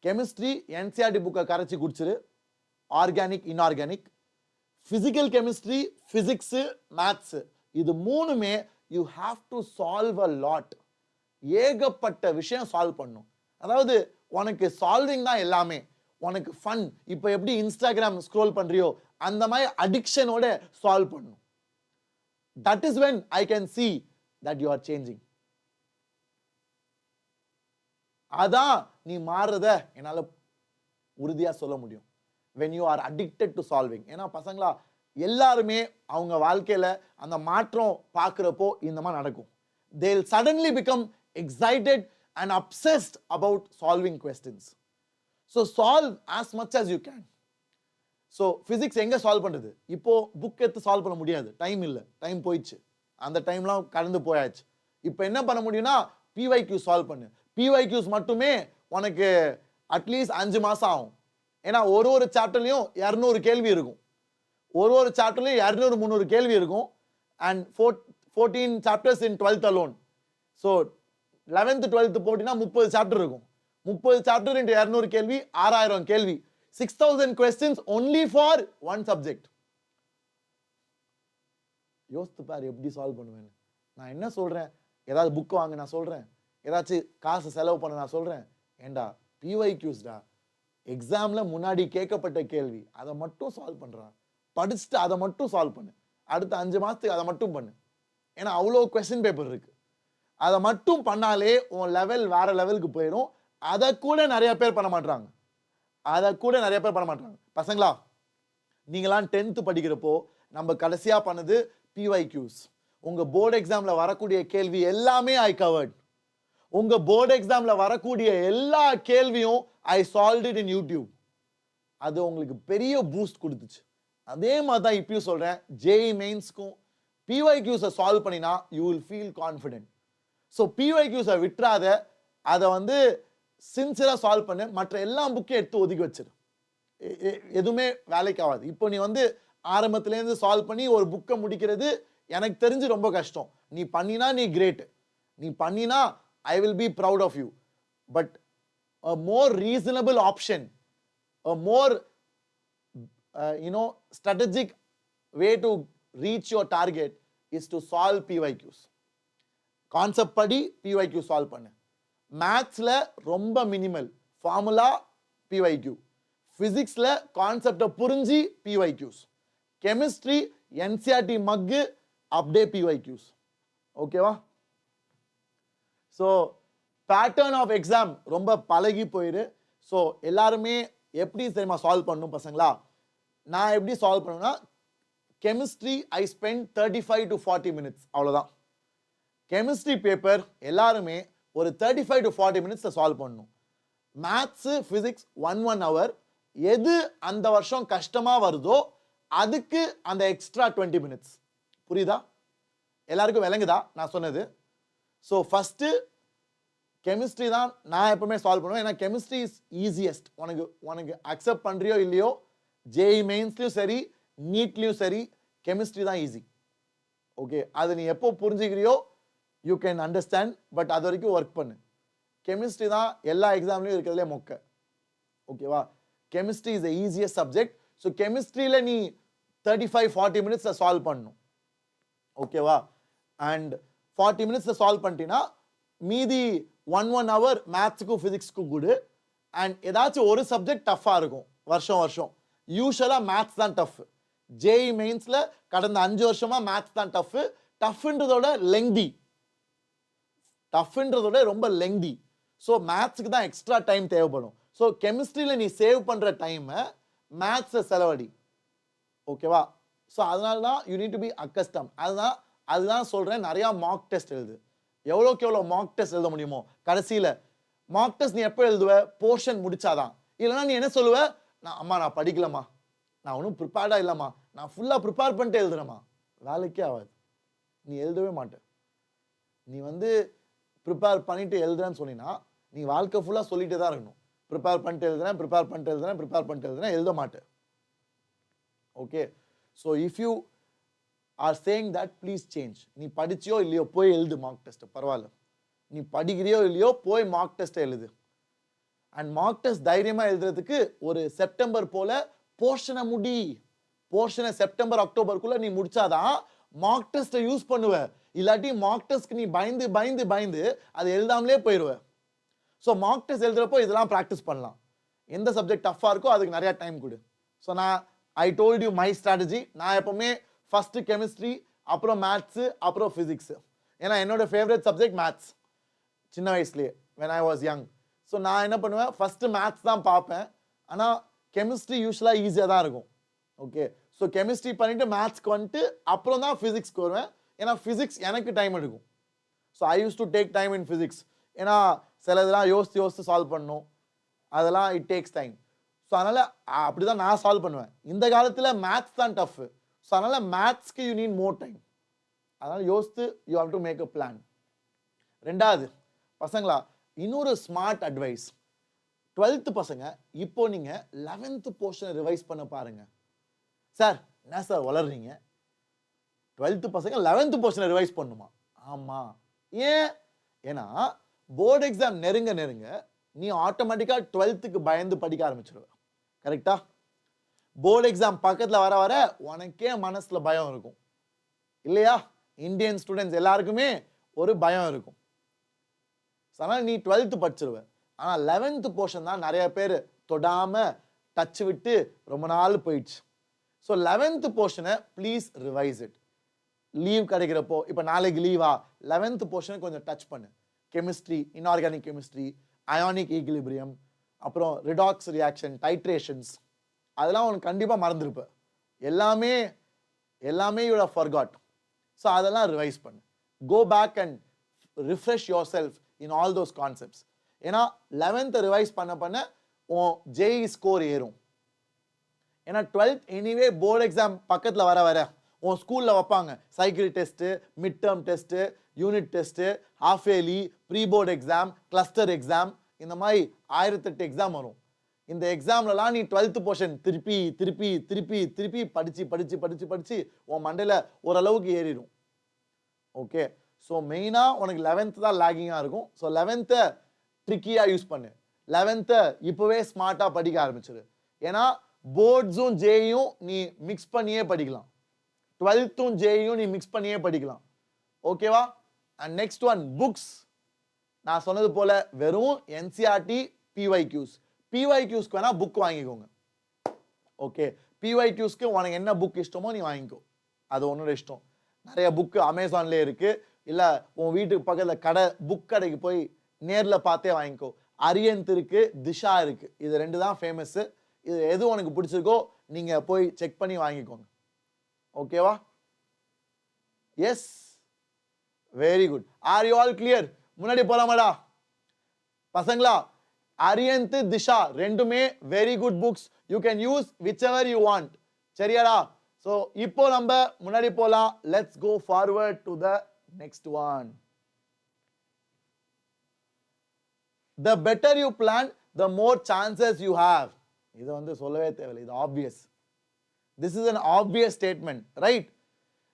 Chemistry NCERT புக்கை கரைச்சி குடிச்சிரு, organic inorganic. Physical chemistry, physics, maths, இது மூணுமே you have to solve a lot. ஏகப்பட்ட விஷயம் சால்வ் பண்ணும். அதாவது உனக்கு சால்விங் தான் எல்லாமே. உனக்கு ஃபன், இப்போ எப்படி இன்ஸ்டாகிராம் ஸ்க்ரோல் பண்றியோ அந்த மாதிரி அடிக்ஷனோட சால்வ் பண்ணும். That is when I can see that you are changing. அதான் நீ மாறுறத என்னால உறுதியா சொல்ல முடியும். when you are addicted to solving. ஏன்னா பசங்களா எல்லாருமே அவங்க வாழ்க்கையில அந்த மாற்றம் பார்க்கிறப்போ இந்த மாதிரி நடக்கும். they'll suddenly become excited and obsessed about solving questions. So solve as much as you can. So physics எங்க சால்வ் பண்றது? இப்போ புக் எடுத்து சால்வ் பண்ண முடியாது, டைம் இல்லை, டைம் போயிடுச்சு, அந்த டைம்லாம் கடந்து போயாச்சு. இப்போ என்ன பண்ண முடியும்னா பிஒய்க்யூ சால்வ் பண்ணு. பிஒய்க்யூஸ் மட்டுமே உனக்கு அட்லீஸ்ட் 5 மாசம் ஆகும். ஏன்னா ஒரு சாப்டர்லையும் 200 கேள்வி இருக்கும். ஒரு சாப்டர்லையும் 200 300 கேள்வி இருக்கும். And 14 chapters in 12th alone. So 11th 12th போட்டினா 30 சாப்டர் இருக்கும். 30 சாப்டர் இன்ட்டு 200 கேள்வி, 6000 கேள்வி, 6000 questions only for one subject. யோசித்து பாரு எப்படி சால்வ் பண்ணுவேன்னு. நான் என்ன சொல்றேன், ஏதாவது புக் வாங்க நான் சொல்றேன், ஏதாச்சும் காசு செலவு பண்ண நான் சொல்றேன். ஏண்டா பிஒய்க்யூஸ்டா, எக்ஸாம்ல முன்னாடி கேட்கப்பட்ட கேள்வி, அதை மட்டும் சால்வ் பண்றான். படிச்சுட்டு அதை மட்டும் சால்வ் பண்ணு. அடுத்த 5 மாசத்துக்கு அதை மட்டும் பண்ணு. ஏன்னா அவ்வளோ கொஸ்டின் பேப்பர் இருக்கு. அதை மட்டும் பண்ணாலே உன் லெவல் வேற லெவலுக்கு போயிடும். அதை கூட நிறைய பேர் பண்ண மாட்டாங்க. பசங்களா நீங்களாம் 10th படிக்கிறப்போ நம்ம கடைசியா பண்ணது பிஒய்க்யூஸ். உங்க போர்டு எக்ஸாம்ல வரக்கூடிய கேள்வி எல்லாமே ஐ கவர்ட். உங்க போர்டு எக்ஸாம்ல வரக்கூடிய எல்லா கேள்வியும் ஐ சால்வ் இட் இன் யூடியூப். அது உங்களுக்கு பெரிய பூஸ்ட் கொடுத்துச்சு. அதே மாதிரி தான் இப்பயும் சொல்றேன், ஜேஇ மெயின்ஸ்க்கும் பிஒய்கியூஸை சால்வ் பண்ணினா you will feel confident. So பிஒய்கியூஸை விட்டுறாத, அதை வந்து சின்சியராக சால்வ் பண்ணு. மற்ற எல்லா புக்கையும் எடுத்து ஒதுக்கி வச்சிரு. எதுவுமே வேலைக்கு ஆகாது. இப்போ நீ வந்து ஆரம்பத்துலேருந்து சால்வ் பண்ணி ஒரு புக்கை முடிக்கிறது எனக்கு தெரிஞ்சு ரொம்ப கஷ்டம். நீ பண்ணினா நீ கிரேட், நீ பண்ணினா I will be proud of you. But a more reasonable option, a more strategic way to reach your target is to solve PYQs. Concept படி PYQ solve பண்ணு. மேத்ஸ்ல ரொம்ப மினிமல், ஃபார்முலா PYQ. பிசிக்ஸ்ல கான்செப்டை புரிஞ்சு PYQs. கெமிஸ்ட்ரி என்சிஆர்டி மக்கு அப்படியே PYQs. ஓகேவா? So pattern of exam ரொம்ப பழகி போயிரு. ஸோ எல்லாருமே எப்படி தெரியுமா சால்வ் பண்ணணும் பசங்களா? நான் எப்படி சால்வ் பண்ணுன்னா, chemistry I spend 35 to 40 minutes, அவ்வளோதான். கெமிஸ்ட்ரி பேப்பர் எல்லாருமே ஒரு 35 to 40 minutes சால்வ் பண்ணணும். Maths physics 1 hour. எது அந்த வருஷம் கஷ்டமாக வருதோ அதுக்கு அந்த எக்ஸ்ட்ரா 20 minutes. புரியுதா? எல்லாருக்கும் விளங்குதா நான் சொன்னது? ஸோ ஃபஸ்ட்டு கெமிஸ்ட்ரி தான் நான் எப்பவுமே சால்வ் பண்ணுவேன். ஏன்னா கெமிஸ்ட்ரி இஸ் ஈஸியஸ்ட். உனக்கு அக்செப்ட் பண்ணுறியோ இல்லையோ, ஜேஇ மெயின்ஸ்லையும் சரி நீட்லையும் சரி கெமிஸ்ட்ரி தான் ஈஸி. ஓகே, அது நீ எப்போ புரிஞ்சுக்கிறியோ யூ கேன் அண்டர்ஸ்டாண்ட். பட் அது வரைக்கும் ஒர்க் பண்ணு. கெமிஸ்ட்ரி தான் எல்லா எக்ஸாம்லையும் இருக்கிறதுலே மொக்க. ஓகேவா? Chemistry is the easiest subject. So கெமிஸ்ட்ரியில் நீ 35-40 minutes சால்வ் பண்ணணும். ஓகேவா? அண்ட் 40 minutes சால்வ் பண்ணிட்டீங்கன்னா மீதி 1 hour மேத்ஸுக்கும் ஃபிசிக்ஸ்க்கும் கூடு. அண்ட் ஏதாச்சும் ஒரு சப்ஜெக்ட் டஃப்பாக இருக்கும் வருஷம். யூஸ்வலாக மேத்ஸ் தான் டஃப். ஜேஇ மெயின்ஸில் கடந்த 5 வருஷமா மேத்ஸ் தான் டஃப். டஃப்ன்றதோட ரொம்ப லெங்தி. ஸோ மேத்ஸுக்கு தான் எக்ஸ்ட்ரா டைம் தேவைப்படும். ஸோ கெமிஸ்ட்ரியில் நீ சேவ் பண்ணுற டைமை மேத்ஸை செலவடி. ஓகேவா? ஸோ அதனால தான் you need to be accustom. அதுதான் சொல்கிறேன், நிறையா மார்க் டெஸ்ட் எழுது. எவ்வளோக்கு எவ்வளோ மார்க் டெஸ்ட் எழுத முடியுமோ. கடைசியில் மார்க் டெஸ்ட் நீ எப்போ எழுதுவ? போர்ஷன் முடிச்சாதான். இல்லைனா நீ என்ன சொல்லுவ? நான் படிக்கலம்மா, நான் ஒன்றும் ப்ரிப்பேர்டாக இல்லைம்மா, நான் ஃபுல்லாக ப்ரிப்பேர் பண்ணிட்டு எழுதுறேம்மா. வேலைக்கே ஆகாது. நீ எழுதவே மாட்டே. நீ வந்து ப்ரிப்பேர் பண்ணிட்டு எழுதுறேன்னு சொன்னீங்கன்னா நீ வாழ்க்கை ஃபுல்லாக சொல்லிகிட்டே தான் இருக்கணும். ப்ரிப்பேர் பண்ணிட்டு எழுதுறேன், எழுத மாட்டேன். Okay, so if you are saying that, please change. நீ படிச்சியோ இல்லையோ போய் எழுது மார்க் டெஸ்ட். பரவாயில்ல, நீ படிக்கிறியோ இல்லையோ போய் மார்க் டெஸ்ட்டை எழுது. அண்ட் மார்க் டெஸ்ட் தைரியமாக எழுதுறதுக்கு ஒரு செப்டம்பர் போல போர்ஷனை செப்டம்பர் அக்டோபருக்குள்ள நீ முடிச்சாதான் மார்க் டெஸ்ட்டை யூஸ் பண்ணுவ. இல்லாட்டி மார்க் டெஸ்ட்க்கு நீ பயந்து அது எழுதாமலே போயிடுவ. ஸோ மார்க் டெஸ்ட் எழுதுறப்போ இதெல்லாம் ப்ராக்டிஸ் பண்ணலாம். எந்த சப்ஜெக்ட் டஃப்பாக இருக்கோ அதுக்கு நிறையா டைம் கொடு. So I told you my strategy. நான் எப்பவுமே ஃபர்ஸ்ட் கெமிஸ்ட்ரி, அப்புறம் மேத்ஸு, அப்புறம் ஃபிசிக்ஸு. ஏன்னா என்னோட ஃபேவரட் சப்ஜெக்ட் மேத்ஸ் சின்ன வயசுலேயே, when I was young. So நான் என்ன பண்ணுவேன், ஃபஸ்ட்டு மேத்ஸ் தான் பார்ப்பேன். ஆனால் கெமிஸ்ட்ரி யூஸ்வலாக ஈஸியாக தான் இருக்கும். ஓகே, ஸோ கெமிஸ்ட்ரி பண்ணிவிட்டு மேத்ஸ்க்கு வந்துட்டு அப்புறம் தான் ஃபிசிக்ஸ்க்கு வருவேன். ஏன்னா ஃபிசிக்ஸ் எனக்கு டைம் எடுக்கும். So I use to take time in physics. ஏன்னா சில இதெல்லாம் யோசித்து சால்வ் பண்ணணும், அதெல்லாம் இட் டேக்ஸ் டைம். ஸோ அதனால் அப்படி தான் நான் சால்வ் பண்ணுவேன். இந்த காலத்தில் மேத்ஸ் தான் டஃப்பு. ஸோ அதனால் மேத்ஸ்க்கு யூ நீட் மோர் டைம். அதனால் யோசித்து you have to make a plan. ரெண்டாவது பசங்களா, இன்னொரு ஸ்மார்ட் அட்வைஸ். 12th பசங்க இப்போ நீங்கள் 11th போர்ஷனை ரிவைஸ் பண்ண பாருங்க. சார் என்ன சார் வளர்றீங்க? 12th பசங்க 11th போர்ஷனை ரிவைஸ் பண்ணுமா? ஆமாம். ஏன்னா போர்டு எக்ஸாம் நெருங்க நீ ஆட்டோமேட்டிக்காக 12th பயந்து படிக்க ஆரம்பிச்சிருவ. கரெக்டா? போர்டு எக்ஸாம் பக்கத்தில் வர உனக்கே மனசில் பயம் இருக்கும் இல்லையா? இந்தியன் ஸ்டூடெண்ட்ஸ் எல்லாருக்குமே ஒரு பயம் இருக்கும். அதனால் நீ 12th படிச்சிருவ. ஆனால் 11th போர்ஷன் தான் நிறைய பேர் தொடாமல் டச் விட்டு ரொம்ப நாள் போயிடுச்சு. ஸோ 11th போர்ஷனை ப்ளீஸ் ரிவைஸ் இட். லீவ் கிடைக்கிறப்போ, இப்போ நாளைக்கு லீவா, 11th போர்ஷனை கொஞ்சம் டச் பண்ணு. Chemistry, inorganic chemistry, ionic equilibrium, அப்புறம் ரிடாக்ஸ் ரியாக்ஷன், டைட்ரேஷன்ஸ், அதெல்லாம் உனக்கு கண்டிப்பாக மறந்துருப்ப. எல்லாமே யூ ஹவ் ஃபர்காட். ஸோ அதெல்லாம் ரிவைஸ் பண்ணு. Go back and refresh yourself in all those concepts. ஏன்னா 11th ரிவைஸ் பண்ண உன் ஜேஇ ஸ்கோர் ஏறும். ஏன்னா 12th எனிவே போர்டு எக்ஸாம் பக்கத்தில் வர உன் ஸ்கூலில் வைப்பாங்க cycle test, mid term test, unit test, half yearly, pre board exam, cluster exam, இந்த மாதிரி 1008 எக்ஸாம் வரும். இந்த எக்ஸாம்லலாம் நீ 12th போர்ஷன் திருப்பி திருப்பி திருப்பி திருப்பி படித்து உன் மண்டையில் ஓரளவுக்கு ஏறிடும். ஓகே, ஸோ மெயினாக உனக்கு 11th தான் லேகிங்காக இருக்கும். ஸோ 11th ட்ரிக்கியாக யூஸ் பண்ணு. 11th இப்போவே ஸ்மார்ட்டாக படிக்க ஆரம்பிச்சிரு. ஏன்னா போர்ட்ஸும் ஜேயும் நீ மிக்ஸ் பண்ணியே படிக்கலாம், 12th ஜேயும் நீ மிக்ஸ் பண்ணியே படிக்கலாம். ஓகேவா? And next one books. நான் சொன்னது போல வெறும் என்சிஆர்டி பிஒய்க்யூஸ்க்கு வேணா புக் வாங்கிக்கோங்க. ஓகே, பிஒய்க்யூஸ்க்கு உனக்கு என்ன புக் இஷ்டமோ நீ வாங்கிக்கோ, அது உன்னோட இஷ்டம். நிறைய புக்கு அமேசான்லேயே இருக்கு, இல்லை உன் வீட்டுக்கு பக்கத்தில் புக் கடைக்கு போய் நேரில் பார்த்தே வாங்கிக்கோ. அரியந்த் இருக்கு, திஷா இருக்கு, இது 2 தான் ஃபேமஸ். இது எது உனக்கு பிடிச்சிருக்கோ நீங்க போய் செக் பண்ணி வாங்கிக்கோங்க. ஓகேவா? Yes, very good. Are you all clear? முன்னாடி போலாமாடா பசங்களா? அரியந்த், திஷா ரெண்டுமே very good books. You can use whichever you want. சரியாடா? ஸோ இப்போ நம்ம முன்னாடி போலாம். Let's go forward to the next one. The better you plan, the more chances you have. இது வந்து சொல்லவே தேவையில்லை, இது obvious. This is an obvious statement, right?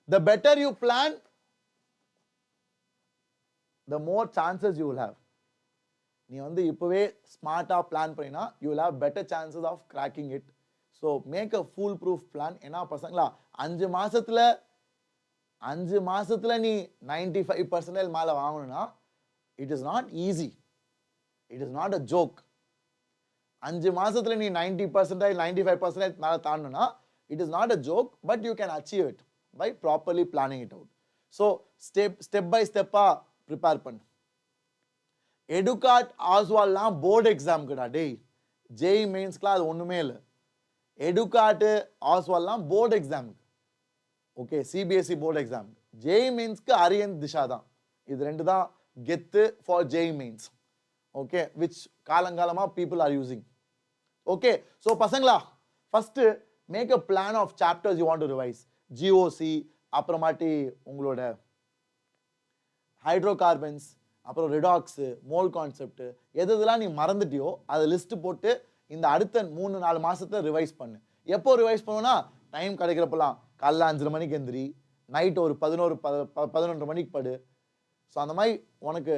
The better you plan, the more chances you will have. நீ வந்து இப்பவே ஸ்மார்ட்டா plan பண்ணினா you will have better chances of cracking it. So make a fool proof plan. ஏன்னா பசங்களா 5 மாசத்துல நீ 95% மேல வாங்கணும்னா it is not easy. It is not a joke. 5 மாசத்துல நீ 90% 95% மேல தாண்டணும்னா it is not a joke, but you can achieve it by properly planning it out. So step by step prepare பண்ணு. எடுகாட் ஆஸ்வால்லாம் போர்டு எக்ஸாம்க்குடா டேய், ஜேஇ மெயின்ஸ்க்குலாம் அது ஒண்ணுமே இல்லை. Educart ஆஸ்வால்லாம் போர்டு எக்ஸாமுக்கு. ஓகே, சிபிஎஸ்இ போர்டு எக்ஸாமுக்கு. ஜேஇ மெயின்ஸ்க்கு அரியந்த், திஷா தான். இது 2 தான் கெத்து for JEE mains. Okay, which காலங்காலமா people are using. Okay, so பசங்களா first make a plan of chapters you want to revise. GOC, அப்புறமாட்டி உங்களோட ஹைட்ரோகார்பன்ஸ், அப்புறம் ரிடாக்ஸு, மோல் கான்செப்ட், எதெல்லாம் நீ மறந்துட்டியோ அதை லிஸ்ட் போட்டு இந்த அடுத்த 3-4 மாசத்துல ரிவைஸ் பண்ணு. எப்போ ரிவைஸ் பண்ணுன்னா டைம் கிடைக்கிறப்பெல்லாம். காலைல 5:30 மணிக்கு எந்திரி, நைட் ஒரு 11 மணிக்கு படு. ஸோ அந்த மாதிரி உனக்கு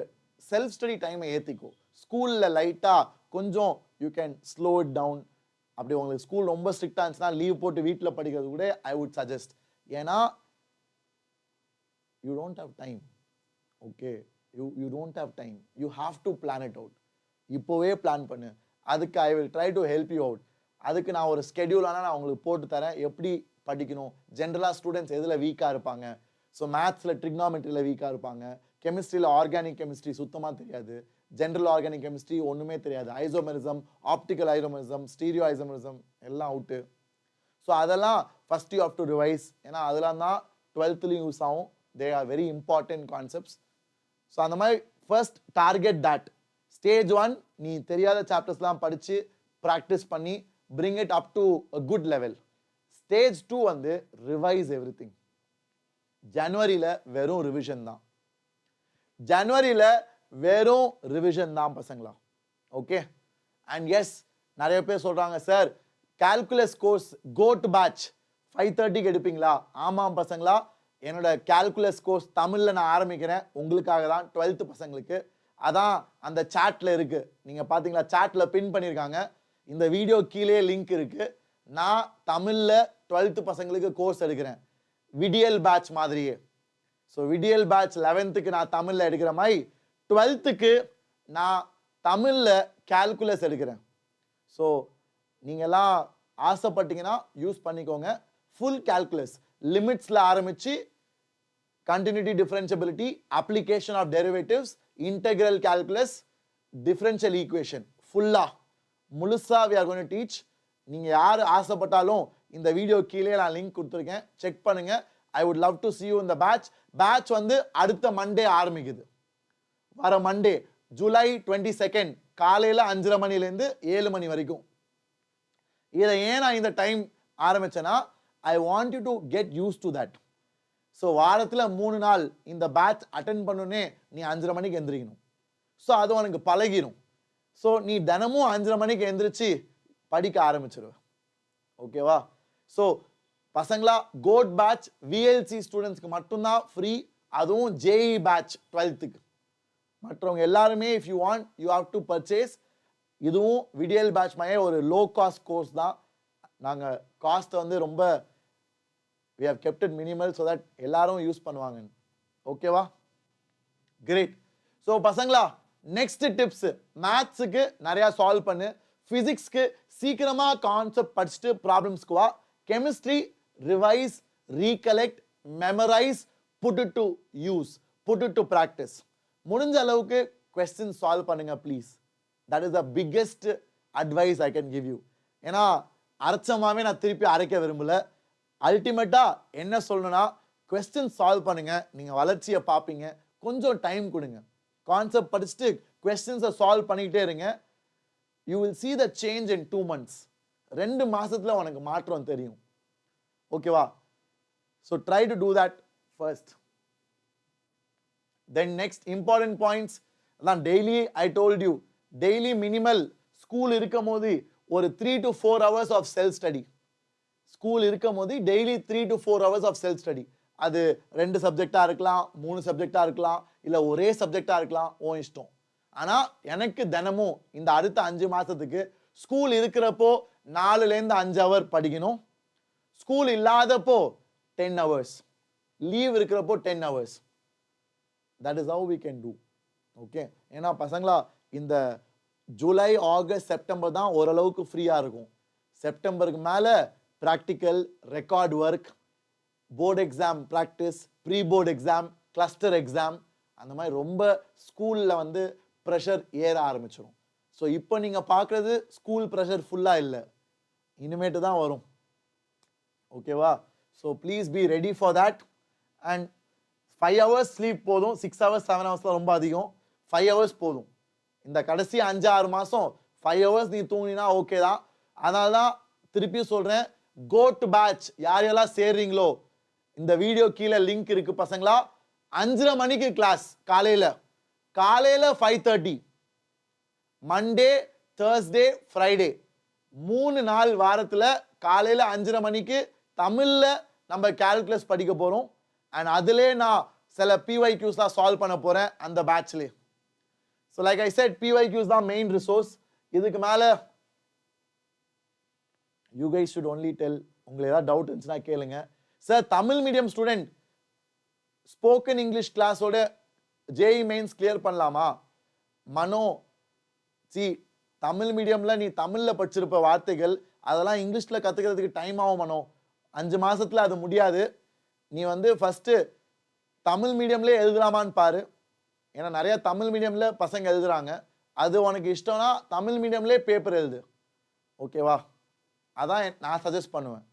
செல்ஃப் ஸ்டடி டைமை ஏற்றிக்கோ. ஸ்கூலில் லைட்டாக கொஞ்சம் you can slow it down. அப்படி உங்களுக்கு ஸ்கூல் ரொம்ப ஸ்ட்ரிக்டாக இருந்துச்சுன்னா லீவ் போட்டு வீட்டில் படிக்கிறது கூட ஐ வுட் சஜஸ்ட். ஏன்னா you don't have time. Okay, you don't have time, you have to plan it out. இப்போவே பிளான் பண்ணு. அதுக்கு I will try to help you out. அதுக்கு நான் ஒரு ஸ்கெடியூலான நான் உங்களுக்கு போட்டு தரேன், எப்படி படிக்கணும். ஜென்ரலாக ஸ்டூடெண்ட்ஸ் எதில் வீக்காக இருப்பாங்க. ஸோ மேத்ஸில் ட்ரிக்னாமெட்ரியில் வீக்காக இருப்பாங்க, கெமிஸ்ட்ரியில் ஆர்கானிக் கெமிஸ்ட்ரி சுத்தமாக தெரியாது, ஜென்ரல் ஆர்கானிக் கெமிஸ்ட்ரி ஒன்றுமே தெரியாது, isomerism, optical isomerism, stereo isomerism எல்லாம் அவுட்டு. ஸோ அதெல்லாம் first you have to revise. ஏன்னா அதெல்லாம் தான் 12th யூஸ் ஆகும். They are very important concepts. So அந்த மாதிரி ஃபர்ஸ்ட் டார்கெட் தட். ஸ்டேஜ் 1 நீ தெரியாத சாப்டர்ஸ்லாம் படித்து ப்ராக்டிஸ் பண்ணி bring it up to a good level. Stage 2 வந்து ரிவைஸ் எவ்ரி திங். ஜனவரியில் வெறும் ரிவிஷன் தான். ஜனவரியில் வெறும் ரிவிஷன் தான் பசங்களா. ஓகே, அண்ட் எஸ் நிறைய பேர் சொல்கிறாங்க sir calculus course code batch 5:30க்கு எடுப்பீங்களா? ஆமாம் பசங்களா, என்னோட கால்குலஸ் கோர்ஸ் தமிழில் நான் ஆரம்பிக்கிறேன் உங்களுக்காக தான், 12th பசங்களுக்கு. அதான் அந்த சாட்டில் இருக்குது, நீங்கள் பார்த்தீங்களா, சாட்டில் பின் பண்ணியிருக்காங்க. இந்த வீடியோ கீழே லிங்க் இருக்குது. நான் தமிழில் 12th பசங்களுக்கு கோர்ஸ் எடுக்கிறேன், விடியல் பேட்ச் மாதிரியே. ஸோ விடியல் பேட்ச் 11th நான் தமிழில் எடுக்கிற மாதிரி 12th நான் தமிழில் கால்குலஸ் எடுக்கிறேன். ஸோ நீங்கள்லாம் ஆசைப்பட்டீங்கன்னா யூஸ் பண்ணிக்கோங்க. ஃபுல் கால்குலஸ், லிமிட்ஸில் ஆரம்பித்து continuity differentiability, application of derivatives, integral calculus, differential equation ஃபுல்லா முழுசா we are going to teach. நீங்க யார் ஆசைப்பட்டாலும் இந்த வீடியோ கீழே நான் லிங்க் கொடுத்துருக்கேன், செக் பண்ணுங்க. I would love to see you in the batch. Batch வந்து அடுத்த மண்டே ஆரம்பிக்குது. வர மண்டே ஜூலை 22 காலையில் 5:30 மணிலேருந்து 7 மணி வரைக்கும். இதை ஏன் நான் இந்த டைம் ஆரம்பிச்சேன்னா, I want you to get used to that. So வாரத்தில் 3 நாள் இந்த பேட்ச் அட்டென்ட் பண்ணுனே நீ 5:30 மணிக்கு எந்திரிக்கணும். ஸோ அது உனக்கு பழகிடும். ஸோ நீ தினமும் 5:30 மணிக்கு எந்திரிச்சு படிக்க ஆரம்பிச்சிருவ. ஓகேவா? ஸோ பசங்களா, கோட் பேட்ச் விஎல்சி ஸ்டூடெண்ட்ஸ்க்கு மட்டும்தான் ஃப்ரீ. அதுவும் ஜேஇ பேட்ச் 12th. மற்றவங்க எல்லாருமே if you want you have to purchase. இதுவும் விடியல் பேட்ச் மாதிரி ஒரு லோ காஸ்ட் கோர்ஸ் தான். நாங்கள் காஸ்ட்டை வந்து ரொம்ப we have kept it minimal so that எல்லாரும் யூஸ் பண்ணுவாங்க. ஓகேவா? கிரேட். ஸோ பசங்களா, நெக்ஸ்ட் டிப்ஸ். மேத்ஸுக்கு நிறையா சால்வ் பண்ணு. ஃபிசிக்ஸ்க்கு சீக்கிரமாக கான்செப்ட் படிச்சுட்டு ப்ராப்ளம்ஸ்க்கு வா. Chemistry revise, recollect, memorise, put it to use, put it to practice. முடிஞ்ச அளவுக்கு கொஸ்டின் சால்வ் பண்ணுங்க please. That is the biggest advice I can give you. ஏன்னா அரைச்சமாவே நான் திருப்பி அரைக்க விரும்பல. அல்டிமேட்டா என்ன சொல்லணும்னா, கொஸ்டின் சால்வ் பண்ணுங்க. நீங்க வளர்ச்சியை பார்ப்பீங்க. கொஞ்சம் டைம் கொடுங்க. கான்செப்ட் படிச்சுட்டு கொஸ்டின்ஸை சால்வ் பண்ணிக்கிட்டே இருங்க. You will see the change in 2 months. 2 மாசத்துல உனக்கு மாற்றம் தெரியும். ஓகேவா? So try to do that first. Then next important points அதான் daily I told you, daily minimal school இருக்கும் போது ஒரு 3 to 4 hours of self study. School இருக்கும் போது daily 3 to 4 hours of self study. அது 2 சப்ஜெக்டாக இருக்கலாம், 3 சப்ஜெக்டாக இருக்கலாம், இல்லை ஒரே சப்ஜெக்டாக இருக்கலாம், உன் இஷ்டம். ஆனால் எனக்கு தினமும் இந்த அடுத்த 5 மாதத்துக்கு ஸ்கூல் இருக்கிறப்போ 4லேருந்து 5 hour படிக்கணும். ஸ்கூல் இல்லாதப்போ 10 hours, லீவ் இருக்கிறப்போ 10 hours. That is how we can do. Okay? ஏன்னா பசங்களா, இந்த ஜூலை, ஆகஸ்ட், செப்டம்பர் தான் ஓரளவுக்கு ஃப்ரீயாக இருக்கும். செப்டம்பருக்கு மேலே practical, record work, board exam practice, pre board exam, cluster exam, அந்த மாதிரி ரொம்ப ஸ்கூலில் வந்து ப்ரெஷர் ஏற ஆரம்பிச்சிடும். ஸோ இப்போ நீங்கள் பார்க்குறது ஸ்கூல் ப்ரெஷர் ஃபுல்லாக இல்லை, இனிமேட்டு தான் வரும். ஓகேவா? So please be ready for that. And 5 hours sleep போதும். 6 hours 7 hours ரொம்ப அதிகம். 5 hours போதும். இந்த கடைசி 5-6 மாதம் 5 hours நீ தூங்கினா ஓகே தான். அதனால தான் திருப்பி சொல்கிறேன், கோ டு பேட்ச். யார் யாரெல்லாம் சேர்றீங்களோ இந்த வீடியோ கீழே லிங்க் இருக்கு பசங்களா. 5:30 மணிக்கு கிளாஸ் காலையில் 5:30. மண்டே, தேர்ஸ்டே, ஃப்ரைடே 3 நாள் வாரத்தில் காலையில் 5:30 மணிக்கு தமிழில் நம்ம கால்குலஸ் படிக்க போகிறோம். அண்ட் அதிலே நான் சில பிஒய்க்யூஸ்லாம் சால்வ் பண்ண போகிறேன் அந்த பேட்ச்லேயே. So like I said, PYQs தான் மெயின் ரிசோர்ஸ். இதுக்கு மேலே you guys should only tell. உங்களுக்கு ஏதாவது டவுட் இருந்துச்சுன்னா கேளுங்க. Sir, Tamil medium student spoken English கிளாஸோட ஜேஇ மெயின்ஸ் கிளியர் பண்ணலாமா? மனோ, தமிழ் மீடியமில் நீ தமிழில் படிச்சிருப்ப வார்த்தைகள், அதெல்லாம் இங்கிலீஷில் கற்றுக்கிறதுக்கு டைம் ஆகும் மனோ. 5 மாதத்தில் அது முடியாது. நீ வந்து ஃபஸ்ட்டு தமிழ் மீடியம்லேயே எழுதலாமான்னு பாரு. ஏன்னா நிறையா தமிழ் மீடியமில் பசங்க எழுதுறாங்க. அது உனக்கு இஷ்டம்னா தமிழ் மீடியம்லேயே பேப்பர் எழுது. ஓகேவா? அதான் நான் சஜஸ்ட் பண்ணுவேன்.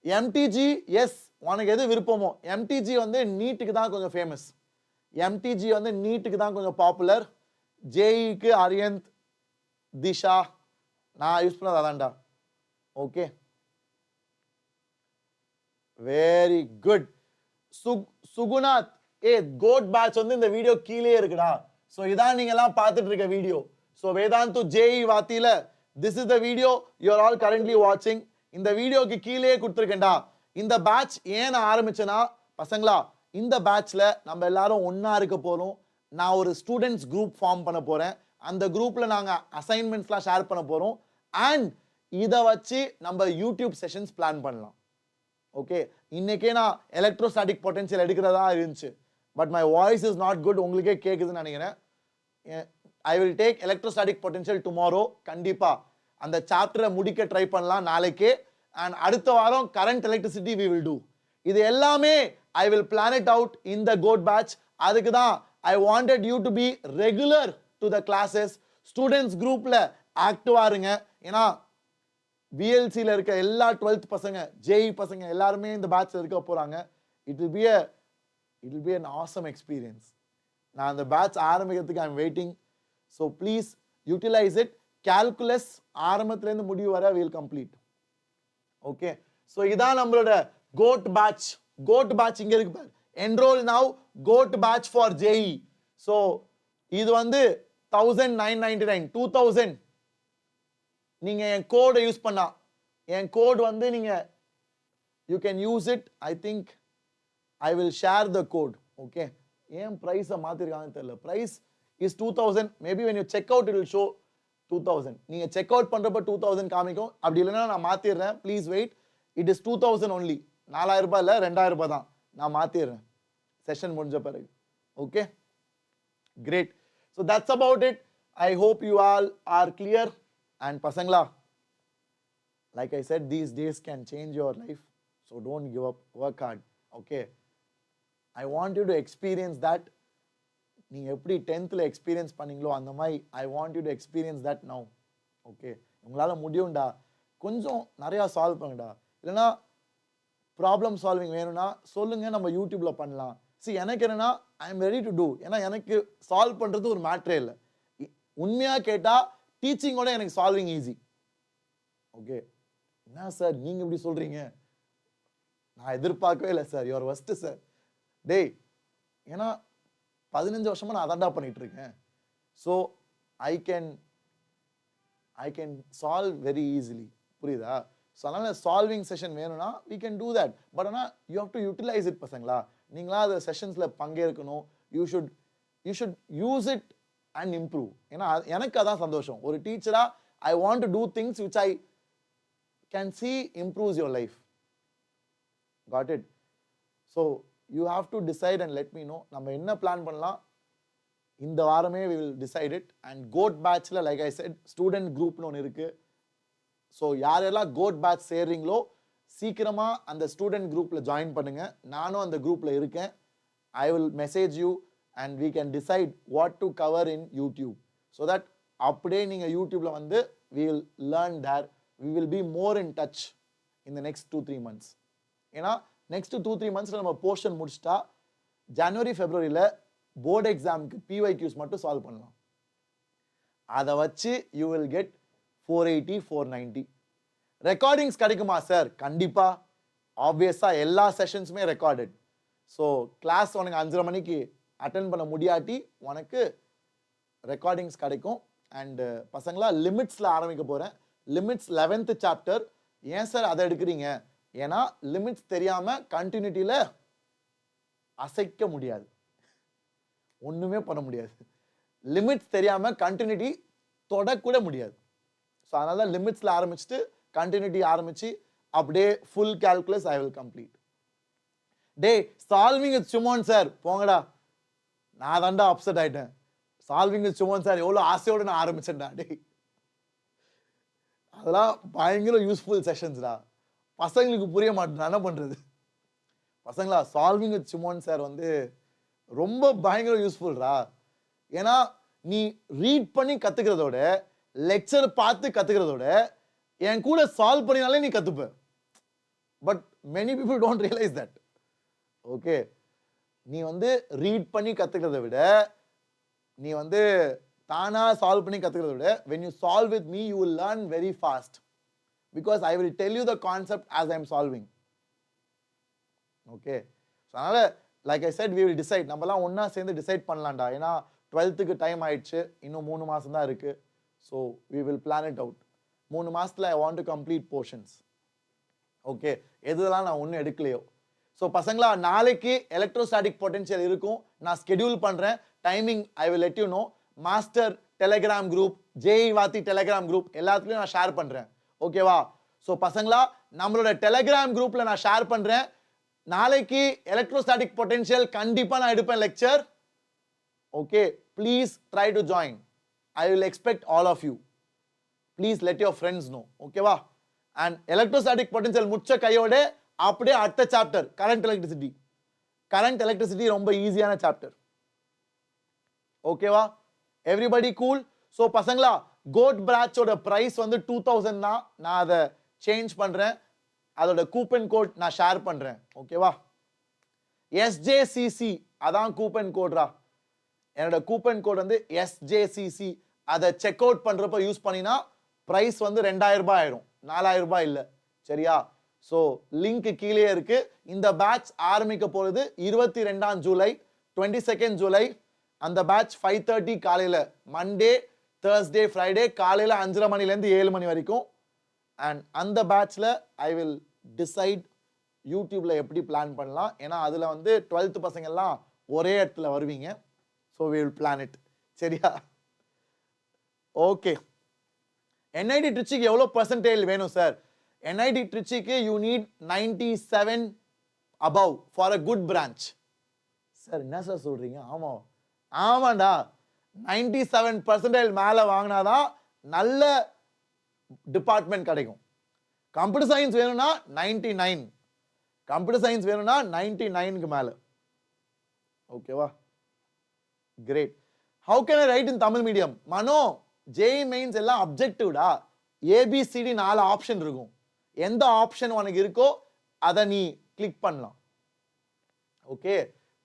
எம்டிஜி, எஸ், உனக்கு எது விருப்பமோ. எம்டிஜி வந்து நீட்டுக்கு தான் கொஞ்சம் ஃபேமஸ். எம்டிஜி வந்து நீட்டுக்கு தான் கொஞ்சம் பாப்புலர். ஜேஇக்கு அரியந்த், திஷா, நான் யூஸ் பண்ணது அதான்டா. Okay, very good. Sugunath, code batch வந்து இந்த வீடியோ கீழே இருக்குடா. ஸோ இதான் நீங்க எல்லாம் பார்த்துட்டு இருக்க வீடியோ. ஸோ வேதாந்து ஜேஇ வாத்தியில this is the video you are all currently வாட்சிங். இந்த வீடியோக்கு கீழே கொடுத்துருக்கேன்டா. இந்த பேட்ச் ஏன் நான் ஆரம்பிச்சேன்னா பசங்களா, இந்த பேட்ச்ல நம்ம எல்லாரும் ஒன்னா இருக்க போறோம். நான் ஒரு ஸ்டூடெண்ட்ஸ் குரூப் ஃபார்ம் பண்ண போறேன். அந்த குரூப்ல நாங்க அசைன்மெண்ட்ஸ்லாம் ஷேர் பண்ண போறோம். அண்ட் இதை வச்சு நம்ம யூடியூப் செஷன்ஸ் பிளான் பண்ணலாம். ஓகே, இன்னைக்கே நான் எலக்ட்ரோஸ்டாட்டிக் பொட்டன்ஷியல் எடுக்கிறதா இருந்துச்சு. But my voice is not good. உங்களுக்கே கேட்குதுன்னு நினைக்கிறேன். I will take electrostatic potential tomorrow. கண்டிப்பா அந்த சாப்டரை முடிக்க ட்ரை பண்ணலாம் நாளைக்கே. அண்ட் அடுத்த வாரம் current electricity we will do. இது எல்லாமே I will plan it out in the code batch. அதுக்கு தான் I wanted you to be regular to the classes. Students குரூப்ல ஆக்டிவா இருங்க. ஏன்னா பிஎல்சியில் இருக்க எல்லா 12th பசங்க, ஜேஇ பசங்க எல்லாருமே இந்த பேட்ச்ல இருக்க போறாங்க. It will be an awesome experience. நான் அந்த பேட்ச் ஆரம்பிக்கிறதுக்கு I am waiting. So please utilise it. Calculus ஆரம்பத்துலேருந்து முடிவு வர வில் கம்ப்ளீட். ஓகே, ஸோ இதான் நம்மளோட கோட் பேட்ச். கோட் பேட்ச் இங்கே இருக்கு பாரு. Enrol now code batch for JEE. So இது வந்து 1999 2000 நீங்க என் கோடை யூஸ் பண்ணா, என் கோட் வந்து நீங்க you can use it. I think I will share the code. Okay, ஏன் ப்ரைஸை மாத்திருக்காங்கன்னு தெரியல. Price is 2000. Maybe when you check out it will show 2000. நீங்க செக் அவுட் பண்றப்ப 2000 காமிக்கும். அப்படி இல்லைன்னா நான் மாத்திடுறேன். Please wait. It is 2000 only. 4000 ரூபாய் இல்லை, 2000 ரூபாய் தான். நான் மாத்திடுறேன் செஷன் முடிஞ்ச பிறகு. Okay, great. So that's about it. I hope you all are clear. And pasangla, like I said, these days can change your life. So don't give up. Work hard. Okay. I want you to experience that. நீங்க எப்படி 10th ல experience பண்ணீங்களோ அந்த மாதிரி I want you to experience that now. Okay, உங்களால முடியும்டா. கொஞ்சம் நிறைய solve பண்ணுடா. இல்லைன்னா ப்ராப்ளம் சால்விங் வேணும்னா சொல்லுங்க, நம்ம யூடியூப்ல பண்ணலாம். எனக்கு என்னன்னா I am ready to do. ஏன்னா எனக்கு சால்வ் பண்றது ஒரு மேட்ரே இல்லை. உண்மையா கேட்டா டீச்சிங்கோட எனக்கு சால்விங் ஈஸி. ஓகே, என்ன சார் நீங்க இப்படி சொல்றீங்க? நான் எதிர்பார்க்கவே இல்லை சார். Your வஸ்ட் sir. டேய், ஏன்னா 15 வருஷமா நான் அதான்டா பண்ணிட்டு இருக்கேன். So I can solve very easily. புரியுதா? ஸோ அதனால சால்விங் செஷன் வேணும்னா we can do that. But ஆனால் you have to utilise it பசங்களா. நீங்களா அந்த செஷன்ஸ்ல பங்கேற்கணும். You should use it and improve. ஏன்னா எனக்கு அதான் சந்தோஷம். ஒரு டீச்சரா I want to do things which I can see improves your life. Got it? So you have to decide and let me know. நம்ம என்ன பிளான் பண்ணலாம் இந்த வாரமே we will decide it. And code பேட்ச்ல லைக் ஐ செட் ஸ்டூடெண்ட் குரூப்னு ஒன்று இருக்கு. So யாரெல்லாம் கோட் பேட்ச் சேர்றீங்களோ சீக்கிரமா அந்த ஸ்டூடெண்ட் குரூப்ல ஜாயின் பண்ணுங்க. நானும் அந்த குரூப்ல இருக்கேன். I will message you and we can decide what to cover in YouTube. So that அப்படியே நீங்க யூடியூப்ல வந்து we will learn there. We will be more in touch in the next 2-3 months. ஏன்னா next 2-3 monthsல நம்ம போர்ஷன் முடிச்சிட்டா ஜனவரி ஃபெப்ரவரியில board எக்ஸாமுக்கு PYQs மட்டும் solve பண்ணலாம். அதை வச்சு you will get 480 490. ரெக்கார்டிங்ஸ் கிடைக்குமா சார்? கண்டிப்பா. ஆப்வியஸா எல்லா செஷன்ஸுமே ரெக்கார்டட். ஸோ கிளாஸ் உனக்கு 5:30 மணிக்கு அட்டென்ட் பண்ண முடியாட்டி உனக்கு ரெக்கார்டிங்ஸ் கிடைக்கும். அண்ட் பசங்களா லிமிட்ஸ்ல ஆரம்பிக்க போறேன். Limits 11th chapter. ஏன் சார் அதை எடுக்கிறீங்க? ஏன்னா லிமிட்ஸ் தெரியாம கண்டினியூட்டியில அசைக்க முடியாது, ஒண்ணுமே பண்ண முடியாது. லிமிட்ஸ் தெரியாம கண்டினியூட்டி தொடக்கூட முடியாது. ஸோ அதனால லிமிட்ஸ்ல ஆரம்பிச்சுட்டு கண்டினியூட்டி ஆரம்பிச்சு அப்படியே full calculus I will complete. Day solving with Suman sir போங்கடா. நான் தான்டா அப்செட் ஆயிட்டேன். சால்விங் வித் சுமன் சார் எவ்வளோ ஆசையோடு நான் ஆரம்பிச்சேன்டா. டே அதெல்லாம் பயங்கர யூஸ்ஃபுல் செஷன்ஸ்டா. பசங்களுக்கு புரிய மாட்டேன், என்ன பண்றது? பசங்களா சால்விங் வித் சுமன் சார் வந்து ரொம்ப பயங்கர யூஸ்ஃபுல்ரா. ஏன்னா நீ ரீட் பண்ணி கத்துக்கிறதோட லெக்சர் பார்த்து கத்துக்கிறதோட என் கூட சால்வ் பண்ணினாலே நீ கத்துப்ப. But many people don't realise that. Okay, நீ வந்து ரீட் பண்ணி கத்துக்கிறத விட நீ வந்து தானா சால்வ் பண்ணி கத்துக்கிறத விட when you solve with me you will learn very fast because I will tell you the concept as I am solving. Okay, so அதனால like I said we will decide. நம்மலாம் ஒண்ணா சேர்ந்து டிசைட் பண்ணலாம்டா. ஏன்னா 12th time ஆயிடுச்சு, இன்னும் 3 மாசம் தான் இருக்கு. So we will plan it out. 3 மாசத்துல I want to complete portions. Okay, எதுலாம் நான் ஒன்றும் எடுக்கலையோ. ஸோ பசங்களா நாளைக்கு எலக்ட்ரோஸ்டாட்டிக் பொட்டன்ஷியல் இருக்கும். நான் ஸ்கெடியூல் பண்றேன் timing. I will let you know. Master Telegram group, JEE வாத்தி டெலிகிராம் குரூப் எல்லாத்துலயும் நான் ஷேர் பண்றேன். ஓகேவா? ஸோ பசங்களா நம்மளோட டெலிகிராம் குரூப்ல நான் ஷேர் பண்றேன். நாளைக்கு எலக்ட்ரோஸ்டாட்டிக் பொட்டன்ஷியல் கண்டிப்பா நான் எடுப்பேன் lecture. Okay, please try to join. I will expect all of you. Please let your friends know. ஓகேவா? அண்ட் எலக்ட்ரோஸ்டாட்டிக் பொட்டன்ஷியல் முடிச்ச கையோட அப்படியே அடுத்த chapter current electricity. Current electricity ரொம்ப ஈஸியான சாப்டர். ஓகேவா? Everybody cool? ஸோ பசங்களா கோட் பிராச்சோட பிரைஸ் வந்து 2000 தான். நான் அதை சேஞ்ச் பண்றேன். அதோட கூப்பன் கோட் நான் ஷேர் பண்றேன். ஓகேவா? SJCC அதான் கூப்பன் கோட்ரா. என்னோட கூப்பன் கோட் வந்து SJCC. அதை செக் அவுட் பண்றப்ப யூஸ் பண்ணினா பிரைஸ் வந்து 2000 ரூபாய் ஆயிடும், 4000 ரூபாய் இல்ல. சரியா? ஸோ லிங்க் கீழே இருக்கு. இந்த பேட்ச் ஆரம்பிக்க போறது 22 ஜூலை, 22 ஜூலை. அந்த பேட்ச் 5:30 காலையில, மண்டே, தேர்ஸ்டே, ஃப்ரைடே காலையில 5:30 மணிலேருந்து 7 மணி வரைக்கும். அண்ட் அந்த பேட்ச்ல ஐ வில் டிசைட் யூடியூப்ல எப்படி பிளான் பண்ணலாம். ஏன்னா அதுல வந்து 12th பசங்க எல்லாம் ஒரே இடத்துல வருவீங்க. So we will plan it. சரியா? ஓகே. NIT ட்ரிச்சிக்கு எவ்வளோ பர்சன்டேஜ் வேணும் சார்? NIT ட்ரிச்சிக்கு you need 97 above for a good branch. Sir என்ன சார் சொல்றீங்க? ஆமாண்டா, 97% மேலே வாங்கினாதான் நல்ல டிபார்ட்மெண்ட் கிடைக்கும். கம்ப்யூட்டர் சயின்ஸ் வேணும்னா 99, கம்ப்யூட்டர் சயின்ஸ் வேணும்னா 99க்கு மேலே. ஓகேவா? Great. How can I write in Tamil medium? Mano, JEE mains எல்லாம் அப்ஜெக்டிவ்டா. ABCD 4 ஆப்ஷன் இருக்கும். எந்த ஆப்ஷன் உனக்கு இருக்கோ அதை நீ கிளிக் பண்ணலாம். ஓகே.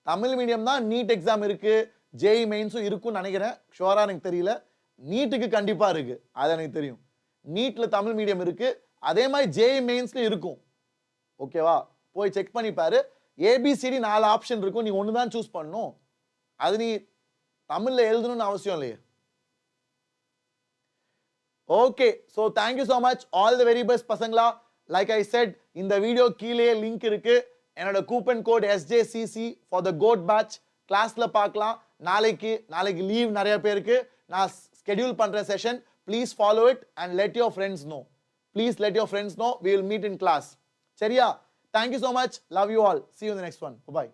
தமிழ் மீடியம் தான் நீட் எக்ஸாம் இருக்கு, JEE மெயின்ஸும் இருக்கும்னு நினைக்கிறேன். ஷுவரா எனக்கு தெரியல. நீட்டுக்கு கண்டிப்பா இருக்கு, அது எனக்கு தெரியும். நீட்ல தமிழ் மீடியம் இருக்கு, அதே மாதிரி JEE மெயின்ஸ்ல இருக்கும். ஓகேவா? போய் செக் பண்ணி பாரு. ABCD 4 ஆப்ஷன் இருக்கும், நீ ஒன்று தான் சூஸ் பண்ணணும். அது நீ தமிழ்ல எழுதணும்னு அவசியம் இல்லையே. Okay. So thank you so much, all the very best பசங்களா. லைக் ஐ செட், இந்த வீடியோ கீழே லிங்க் இருக்கு. என்னோட coupon code SJCC for the code batch. கிளாஸ்ல பார்க்கலாம். நாளைக்கு லீவ் நிறைய பேருக்கு. நான் ஸ்கெடியூல் பண்ற session. Please follow it and let your friends know. Please let your friends know. We will meet in class. சரியா? Thank you so much. Love you all. See you in the next one. Bye.